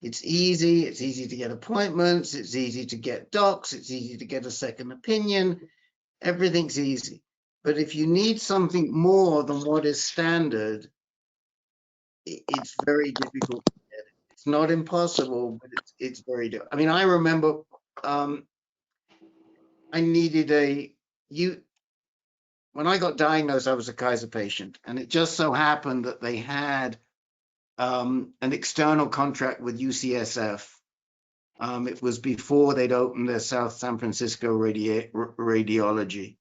It's easy to get appointments, it's easy to get docs, it's easy to get a second opinion, everything's easy. But if you need something more than what is standard, it's very difficult to get it. It's not impossible, but it's very difficult. I mean, I remember I needed when I got diagnosed, I was a Kaiser patient, and it just so happened that they had an external contract with UCSF. It was before they'd opened their South San Francisco radiology.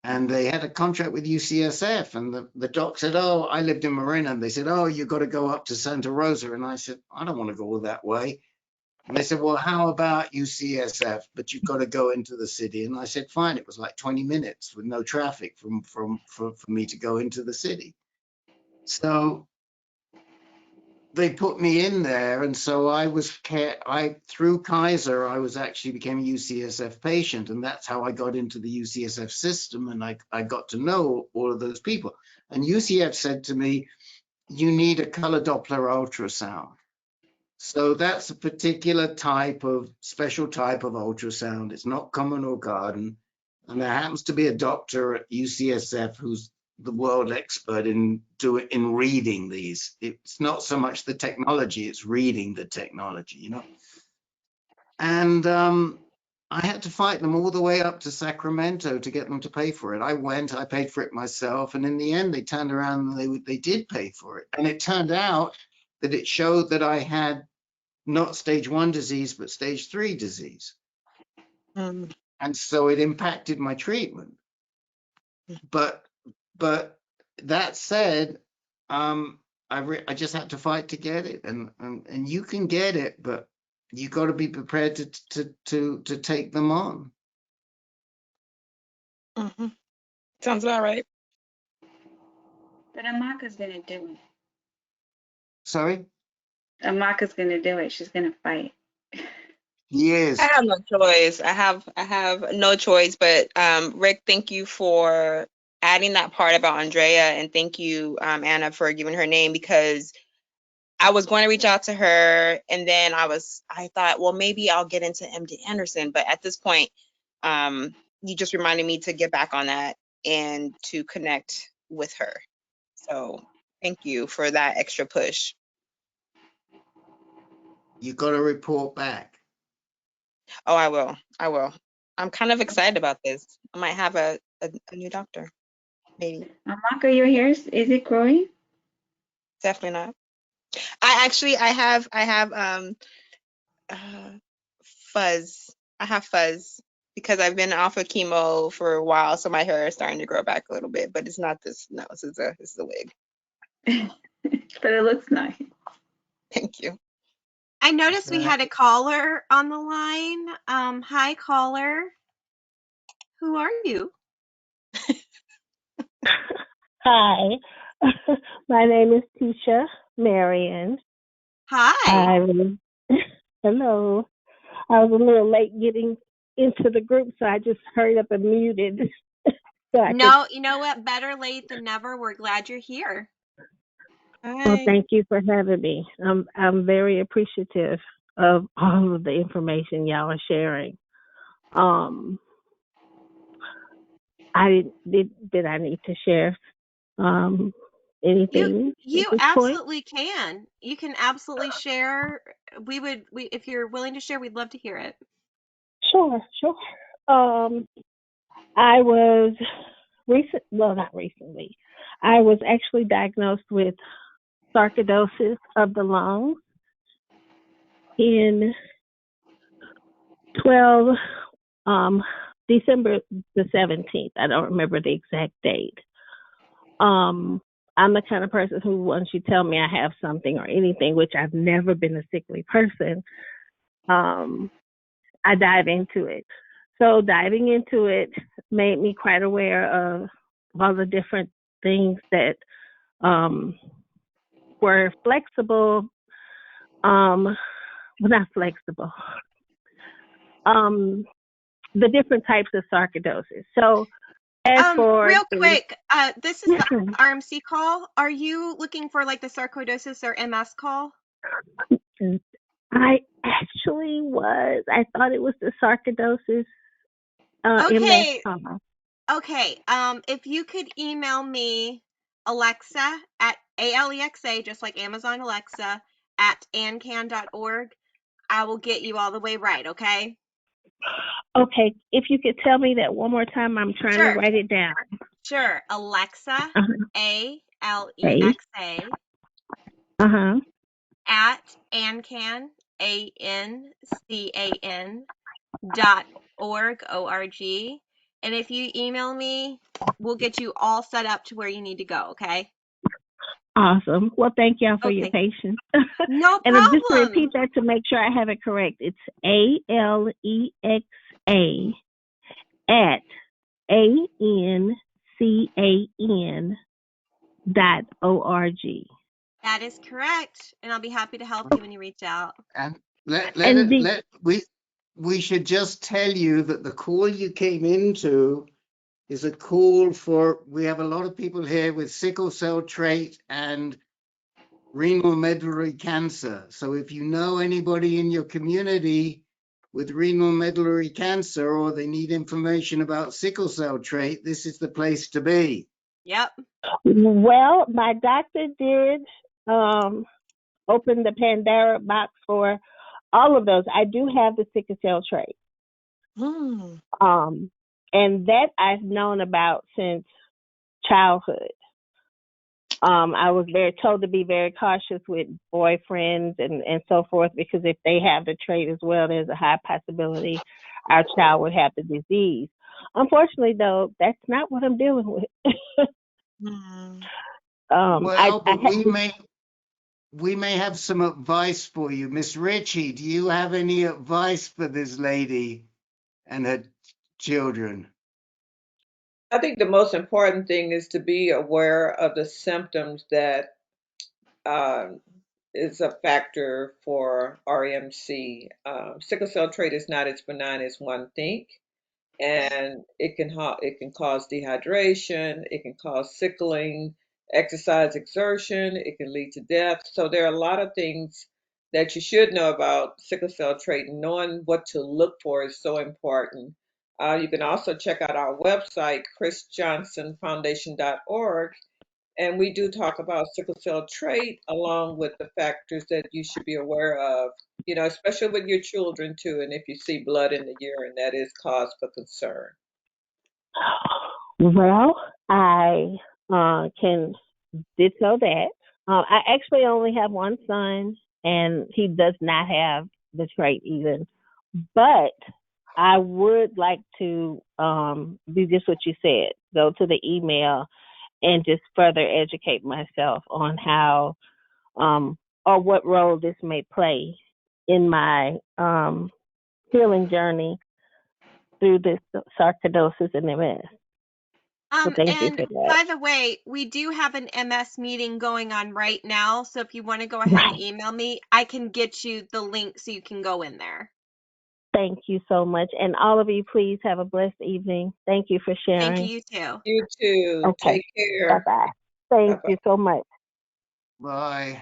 And they had a contract with UCSF, and the doc said, "Oh, I lived in Marin," and they said, "Oh, you got to go up to Santa Rosa." And I said, "I don't want to go all that way." And they said, "Well, how about UCSF? But you've got to go into the city." And I said, "Fine." It was like 20 minutes with no traffic for me to go into the city. So they put me in there, and so through Kaiser, I actually became a UCSF patient, and that's how I got into the UCSF system, and I got to know all of those people. And UCF said to me, "You need a color Doppler ultrasound." So that's a particular special type of ultrasound. It's not common or garden. And there happens to be a doctor at UCSF who's the world expert in reading these. It's not so much the technology, it's reading the technology, And I had to fight them all the way up to Sacramento to get them to pay for it. I paid for it myself. And in the end, they turned around and they did pay for it. And it turned out that it showed that I had not stage 1 disease, but stage 3 disease. Mm. And so it impacted my treatment. But that said, I just had to fight to get it, and you can get it, but you got to be prepared to take them on. Mm-hmm. Sounds about right. But Amaka's gonna do it. Sorry? Amaka's gonna do it. She's gonna fight. Yes. I have no choice. I have no choice. But Rick, thank you for adding that part about Andrea, and thank you, Anna, for giving her name, because I was going to reach out to her, and then I thought, well, maybe I'll get into MD Anderson. But at this point, you just reminded me to get back on that and to connect with her. So thank you for that extra push. You got to report back. Oh, I will. I'm kind of excited about this. I might have a new doctor, maybe. Amaka, your hair is it growing? Definitely not. I have fuzz. I have fuzz because I've been off of chemo for a while, so my hair is starting to grow back a little bit. But it's not this. No, this is a wig. But it looks nice. Thank you. I noticed we had a caller on the line. Hi, caller. Who are you? Hi, my name is Tisha Marion. Hi. Hello. I was a little late getting into the group, so I just hurried up and muted. No, you know what? Better late than never. We're glad you're here. Well, thank you for having me. I'm very appreciative of all of the information y'all are sharing. Did I need to share anything? You at this absolutely can. You can absolutely share. If you're willing to share, we'd love to hear it. Sure. I was not recently. I was actually diagnosed with sarcoidosis of the lungs in December the 17th. I don't remember the exact date. I'm the kind of person who, once you tell me I have something or anything, which I've never been a sickly person, I dive into it. So diving into it made me quite aware of all the different things that were flexible, not flexible, the different types of sarcoidosis. So real quick, this is the RMC call. Are you looking for like the sarcoidosis or MS call? I actually was. I thought it was the sarcoidosis. Okay. MS. Okay. If you could email me Alexa at ALEXA, just like Amazon Alexa, at ancan.org, I will get you all the way right. Okay. Okay, if you could tell me that one more time, I'm trying to Sure. write it down. Sure. Alexa, Uh-huh. Alexa, Uh-huh. at ancan, ANCAN, .org, O-R-G. And if you email me, we'll get you all set up to where you need to go, okay? Awesome. Well, thank y'all for your Okay. patience. No And I'm just to problem. repeat that to make sure I have it correct. It's ALEXA at ANCAN.org. That is correct. And I'll be happy to help you when you reach out. And And the we should just tell you that the call you came into is a call for, we have a lot of people here with sickle cell trait and renal medullary cancer. So if you know anybody in your community with renal medullary cancer, or they need information about sickle cell trait, this is the place to be. Yep. well, my doctor did open the Pandora box for all of those. I do have the sickle cell trait. And that I've known about since childhood. I was told to be very cautious with boyfriends and so forth, because if they have the trait as well, there's a high possibility our child would have the disease. Unfortunately, though, that's not what I'm dealing with. Well, but we may have some advice for you. Miss Ritchie, do you have any advice for this lady and her children? I think the most important thing is to be aware of the symptoms that um, is a factor for RMC. Sickle cell trait is not as benign as one think, and it can cause dehydration, it can cause sickling, exercise exertion, it can lead to death. So there are a lot of things that you should know about sickle cell trait, and knowing what to look for is so important. You can also check out our website, chrisjohnsonfoundation.org, and we do talk about sickle cell trait along with the factors that you should be aware of, especially with your children too. And if you see blood in the urine, that is cause for concern. Well, I can ditto that. I actually only have one son, and he does not have the trait even. But I would like to do just what you said. Go to the email and just further educate myself on how or what role this may play in my healing journey through this sarcoidosis and MS. So thank you And for that. by the way, we do have an MS meeting going on right now. So if you want to go ahead and email me, I can get you the link so you can go in there. Thank you so much. And all of you, please have a blessed evening. Thank you for sharing. Thank you, you too. You too. Okay. Take care. Bye-bye. Thank Bye-bye. you so much. Bye.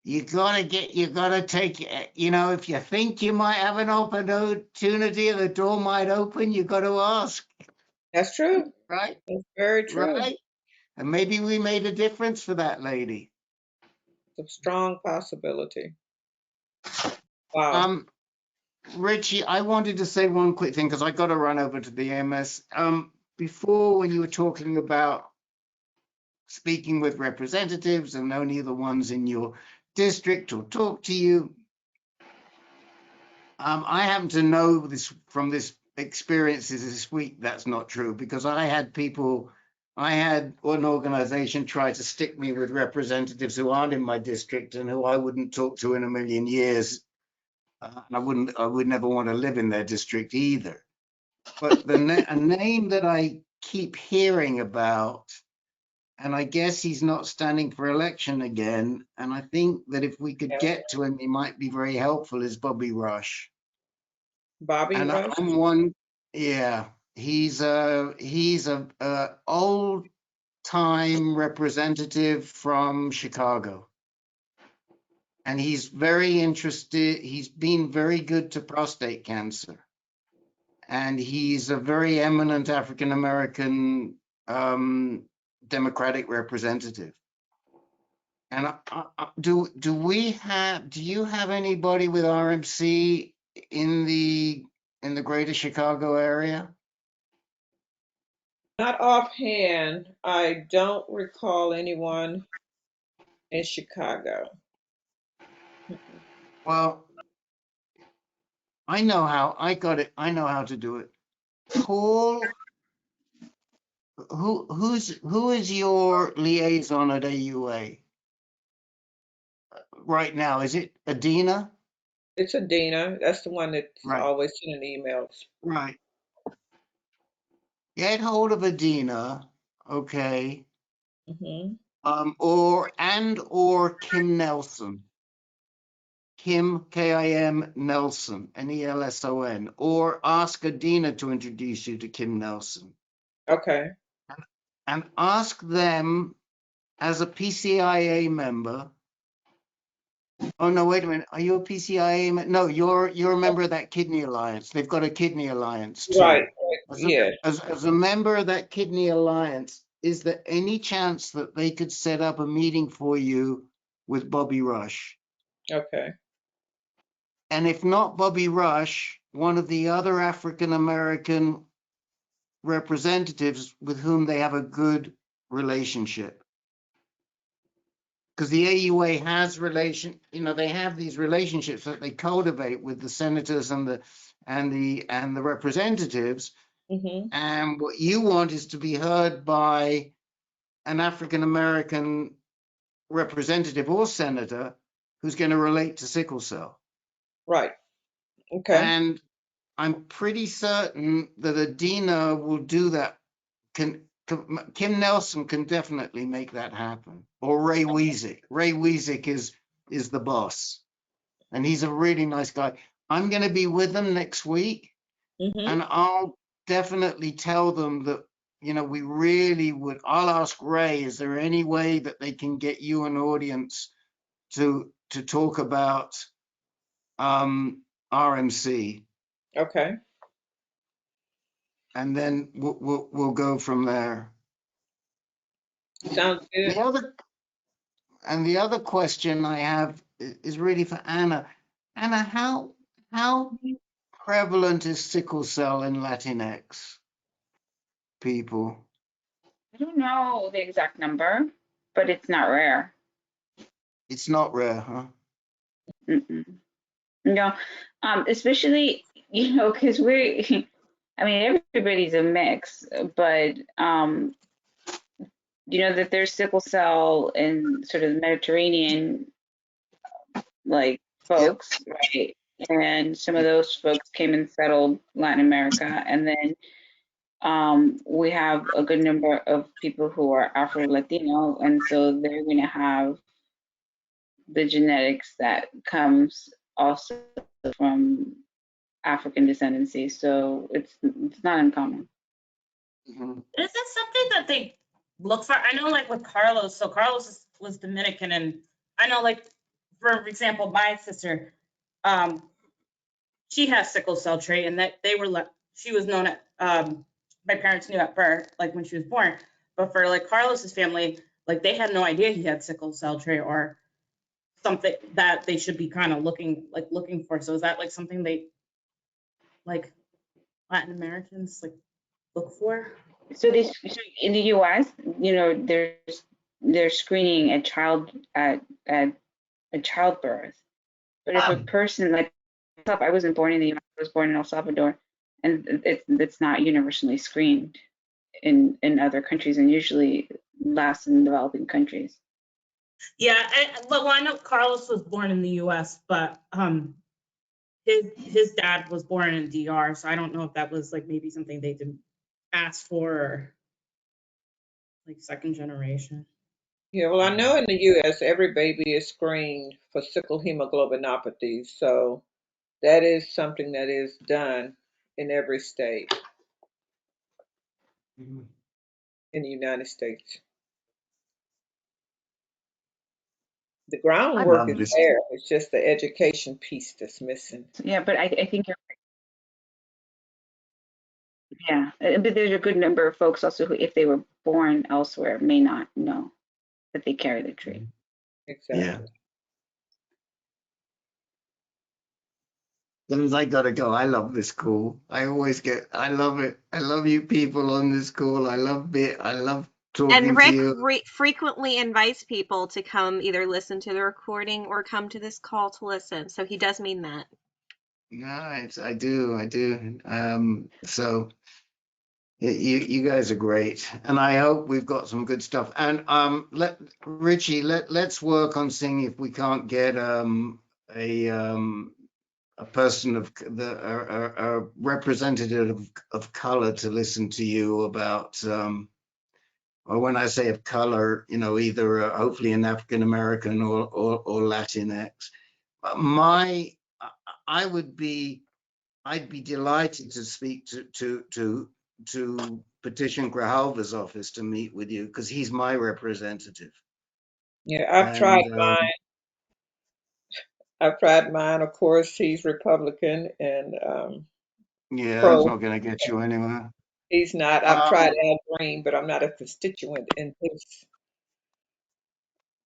You gotta take, if you think you might have an opportunity, the door might open, you gotta ask, That's true. right? That's very true. Right? And maybe we made a difference for that lady. It's a strong possibility. Wow. Richie, I wanted to say one quick thing because I got to run over to the MS. Before, when you were talking about speaking with representatives and only the ones in your district will talk to you, I happen to know this from this experiences this week. That's not true, because I had an organization try to stick me with representatives who aren't in my district and who I wouldn't talk to in a million years. And I would never want to live in their district either. But a name that I keep hearing about, and I guess he's not standing for election again, and I think that if we could get to him, he might be very helpful, is Bobby Rush. Bobby And Rush. I'm one, yeah, he's a old time representative from Chicago. And he's very interested. He's been very good to prostate cancer. And he's a very eminent African-American Democratic representative. And do you have anybody with RMC in the greater Chicago area? Not offhand, I don't recall anyone in Chicago. Well, I know how. I got it. I know how to do it. Paul, who is your liaison at AUA right now? Is it Adina? It's Adina. That's the one that's Right. always sending emails. Right. Get hold of Adina, okay? Hmm. Or Kim Nelson. Kim, Kim Nelson, Nelson, or ask Adina to introduce you to Kim Nelson. Okay. And ask them as a PCIA member. Oh no, wait a minute. Are you a PCIA member? No, you're a member of that Kidney Alliance. They've got a Kidney Alliance too. Right. Yeah. As a member of that Kidney Alliance, is there any chance that they could set up a meeting for you with Bobby Rush? Okay. And if not Bobby Rush, one of the other African American representatives with whom they have a good relationship. Because the AUA has they have these relationships that they cultivate with the senators and the representatives. Hmm. And what you want is to be heard by an African American representative or senator who's going to relate to sickle cell. Right. Okay. And I'm pretty certain that Adina will do that. Kim Nelson can definitely make that happen. Or Ray Wiesik. Ray Wiesik is the boss. And he's a really nice guy. I'm going to be with them next week. Hmm. And I'll definitely tell them that, we really would. I'll ask Ray, is there any way that they can get you an audience to talk about RMC? Okay. And then we'll go from there. Sounds good. The other question I have is really for Anna. Anna, how prevalent is sickle cell in Latinx people? I don't know the exact number, but it's not rare. It's not rare, huh? Mm-mm. No, especially, because everybody's a mix, but, that there's sickle cell in sort of the Mediterranean, like, folks, right? And some of those folks came and settled Latin America. And then we have a good number of people who are Afro-Latino, and so they're going to have the genetics that comes also from African descendancy. So it's not uncommon. Mhm. Is it something that they look for? I know, like with Carlos. So Carlos was Dominican, and I know, like, for example, my sister, she has sickle cell trait, and that she was known at my parents knew at birth, like when she was born. But for like Carlos's family, like they had no idea he had sickle cell trait or something that they should be kind of looking for. So is that like something they like Latin Americans like look for? So in the U.S., they're screening a child at a childbirth. But if a person like myself, I wasn't born in the U.S., I was born in El Salvador, and it's not universally screened in other countries, and usually last in developing countries. Yeah, I know Carlos was born in the U.S., but his dad was born in DR, so I don't know if that was like maybe something they didn't ask for, or like second generation. Yeah, well, I know in the U.S. every baby is screened for sickle hemoglobinopathy, so that is something that is done in every state Mhm. in the United States. The groundwork is there. It's just the education piece that's missing. Yeah, but I think you're yeah, but there's a good number of folks also who, if they were born elsewhere, may not know that they carry the trait. Exactly. Then I gotta go. I love this call. I love it. I love you people on this call. I love it. I love And talking to Rick you. frequently invites people to come either listen to the recording or come to this call to listen. So he does mean that. Nice. I do. So you guys are great. And I hope we've got some good stuff. And let's work on seeing if we can't get a person of a representative of color to listen to you about or when I say of color, either hopefully an African American or Latinx. My I'd be delighted to speak to Petition Grijalva's office to meet with you because he's my representative. Yeah, I've tried mine. I've tried mine. Of course, he's Republican and yeah, that's pro. not going to get you anywhere. He's not. I've tried Al Green, but I'm not a constituent in his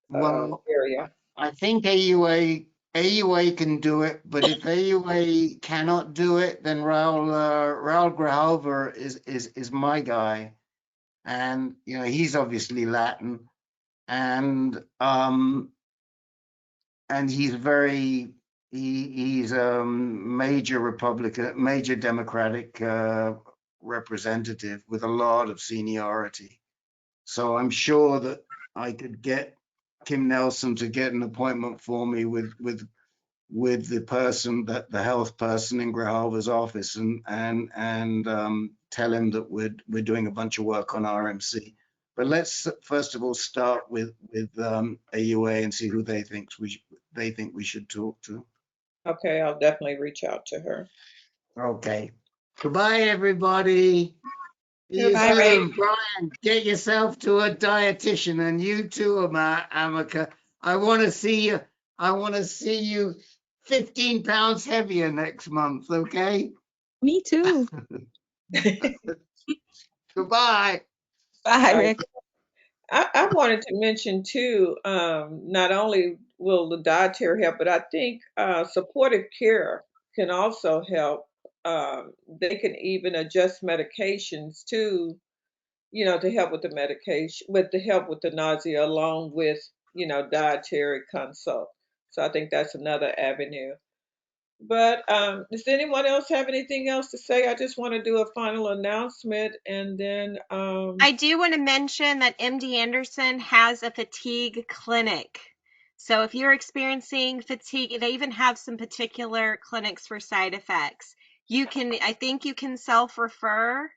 Well, area. I think AUA can do it, but if AUA cannot do it, then Raul Grijalva is my guy, and he's obviously Latin, and he's a major Republican, major Democratic representative with a lot of seniority. So I'm sure that I could get Kim Nelson to get an appointment for me with the person, that the health person in Grijalva's office, and tell him that we're doing a bunch of work on RMC. But let's first of all start with AUA and see who they think we should talk to. Okay, I'll definitely reach out to her. Okay. Goodbye, everybody. See you Goodbye, soon. Brian, get yourself to a dietitian, and you too, Amaka. I want to see you. I want to see you 15 pounds heavier next month, okay? Me too. Goodbye. Bye, Rick. I wanted to mention too, not only will the dietary help, but I think supportive care can also help. They can even adjust medications too, to help with the medication, to help with the nausea, along with, dietary consult. So I think that's another avenue. But does anyone else have anything else to say? I just want to do a final announcement and then I do want to mention that MD Anderson has a fatigue clinic. So if you're experiencing fatigue, they even have some particular clinics for side effects. I think you can self-refer.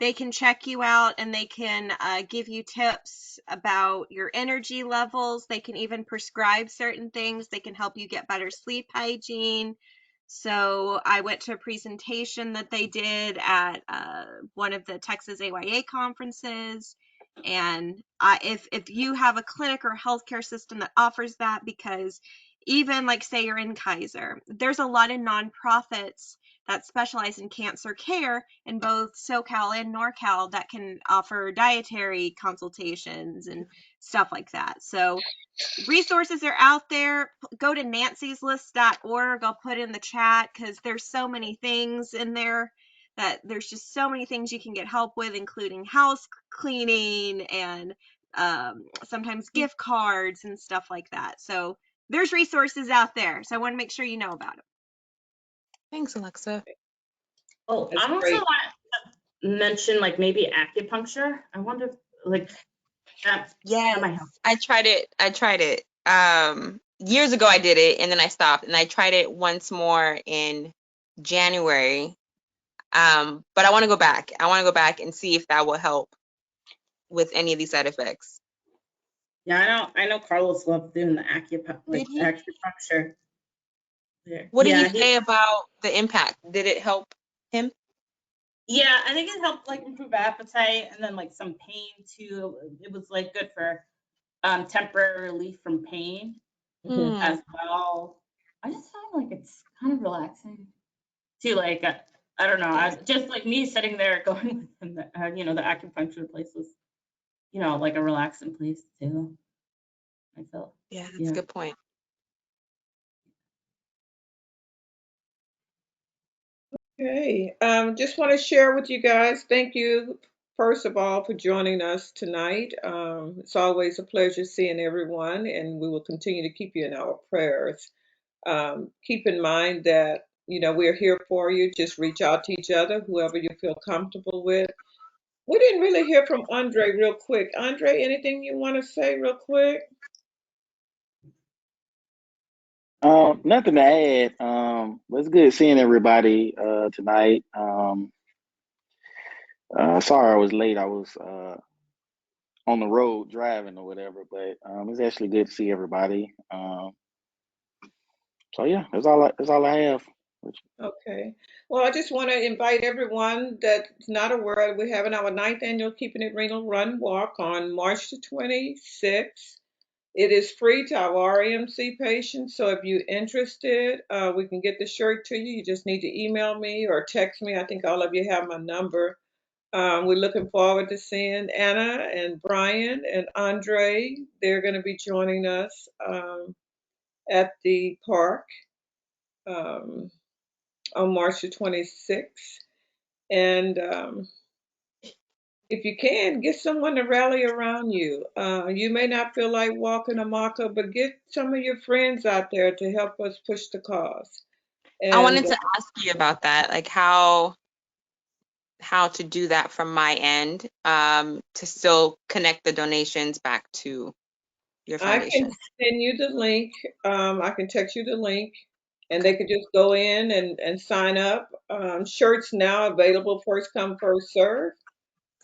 They can check you out and they can give you tips about your energy levels. They can even prescribe certain things. They can help you get better sleep hygiene. So I went to a presentation that they did at one of the Texas AYA conferences. And if you have a clinic or healthcare system that offers that, because even like say you're in Kaiser, there's a lot of nonprofits that specialize in cancer care in both SoCal and NorCal that can offer dietary consultations and stuff like that. So resources are out there. Go to nancyslist.org. I'll put in the chat because there's so many things in there that there's just so many things you can get help with, including house cleaning and sometimes gift cards and stuff like that. So there's resources out there. So I want to make sure you know about them. Thanks, Alexa. Oh, That's I also great. want to mention like maybe acupuncture. I wonder if like that might help. I tried it. Years ago I did it and then I stopped and I tried it once more in January. But I want to go back. I want to go back and see if that will help with any of these side effects. Yeah, I know Carlos loved doing the Did he? acupuncture. What did he say about the impact? Did it help him? Yeah, I think it helped like improve appetite and then like some pain too. It was like good for temporary relief from pain as well. I just found like it's kind of relaxing too. Like I don't know, I just like me sitting there going with the the acupuncture place was like a relaxing place too. I felt. Yeah, that's Yeah. a good point. Okay, just want to share with you guys. Thank you, first of all, for joining us tonight. It's always a pleasure seeing everyone, and we will continue to keep you in our prayers. Keep in mind that, we're here for you. Just reach out to each other, whoever you feel comfortable with. We didn't really hear from Andre real quick. Andre, anything you want to say real quick? Nothing to add. But it's good seeing everybody tonight. Sorry I was late. I was on the road driving or whatever, but it's actually good to see everybody. So yeah, that's all I have. Okay. Well, I just want to invite everyone that's not aware, we're having our 9th annual Keeping It Renal Run Walk on March the 26th. It is free to our RMC patients, so if you're interested, we can get the shirt to you. You just need to email me or text me. I think all of you have my number. We're looking forward to seeing Anna and Brian and Andre. They're going to be joining us at the park um, on March the 26th. And if you can, get someone to rally around you. You may not feel like walking a maka, but get some of your friends out there to help us push the cause. I wanted And to ask you about that, like how to do that from my end, to still connect the donations back to your I can foundation. send you the link. I can text you the link, and they could just go in and sign up. Shirts now available, first come, first serve.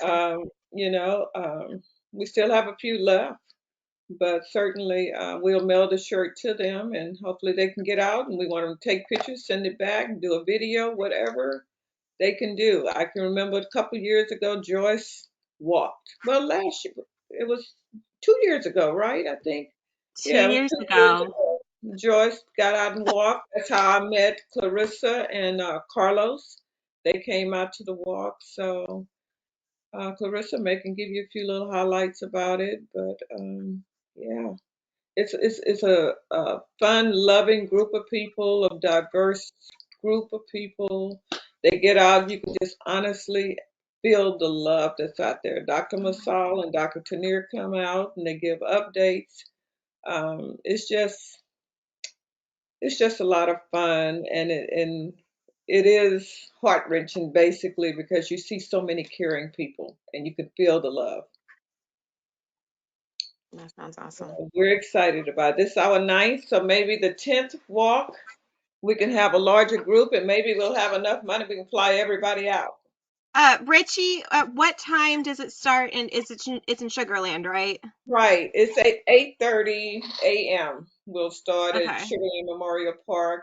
Um, you know, we still have a few left, but certainly we'll mail the shirt to them, and hopefully they can get out. And we want them to take pictures, send it back, do a video, whatever they can do. I can remember a couple years ago, Joyce walked. Well, last year, it was 2 years ago, right? I think. Two Yeah, it was years 2 years ago. ago. Joyce got out and walked. That's how I met Clarissa and Carlos. They came out to the walk. So Clarissa may can give you a few little highlights about it, but yeah, it's a fun, loving group of people, a diverse group of people. They get out, you can just honestly feel the love that's out there. Dr. Masal and Dr. Tanir come out and they give updates. Um, it's just it's just a lot of fun, and it is heart wrenching basically because you see so many caring people and you can feel the love. That sounds awesome. We're excited about this. Our 9th, so maybe the 10th walk, we can have a larger group and maybe we'll have enough money we can fly everybody out. Richie, what time does it start? And it's in Sugar Land, right? Right. It's at 8:30 a.m. We'll start at Okay. Sugarland Memorial Park.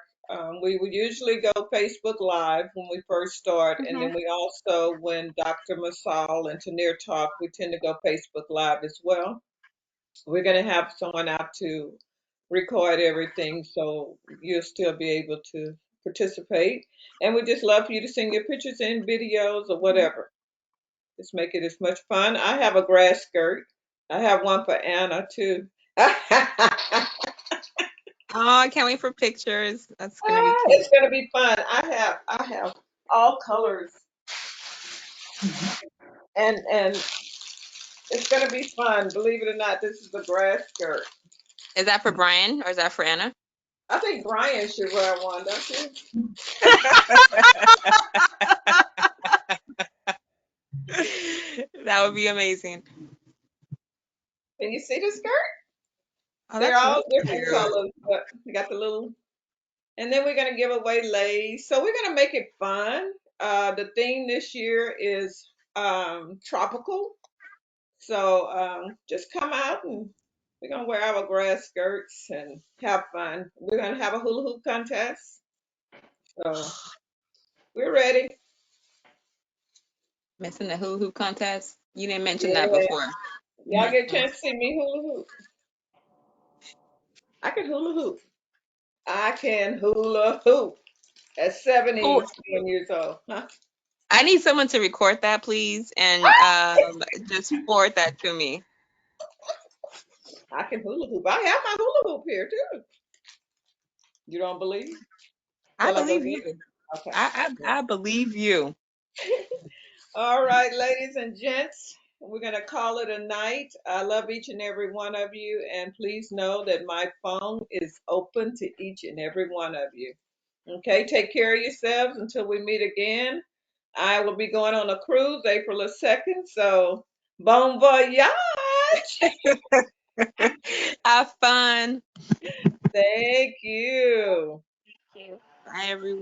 We would usually go Facebook Live when we first start, and then we also, when Dr. Masal and Tanir talk, we tend to go Facebook Live as well. We're going to have someone out to record everything, so you'll still be able to participate. And we just love for you to send your pictures and videos or whatever. Just make it as much fun. I have a grass skirt. I have one for Anna too. Oh, I can't wait for pictures. That's gonna be cute. It's gonna be fun. I have all colors, and it's gonna be fun. Believe it or not, this is the grass skirt. Is that for Brian or is that for Anna? I think Brian should wear one, don't you? That would be amazing. Can you see the skirt? Oh, They're that's all really different cute. colors, but we got the little. And then we're gonna give away lace. So we're gonna make it fun. The theme this year is tropical. So just come out and we're gonna wear our grass skirts and have fun. We're gonna have a hula hoop contest. So we're ready. Missing the hula hoop contest? You didn't mention that Yeah. before. Y'all get a chance to see me hula hoop. I can hula hoop. I can hula hoop at Who 71 years old. Huh? I need someone to record that, please, and just forward that to me. I can hula hoop. I have my hula hoop here too. You don't believe? I Shall I go believe get you. it? Okay. I believe you. All right, ladies and gents, we're going to call it a night. I love each and every one of you, and please know that my phone is open to each and every one of you. Okay, take care of yourselves until we meet again. I will be going on a cruise April the 2nd, so bon voyage. Have fun. Thank you. Bye, everyone.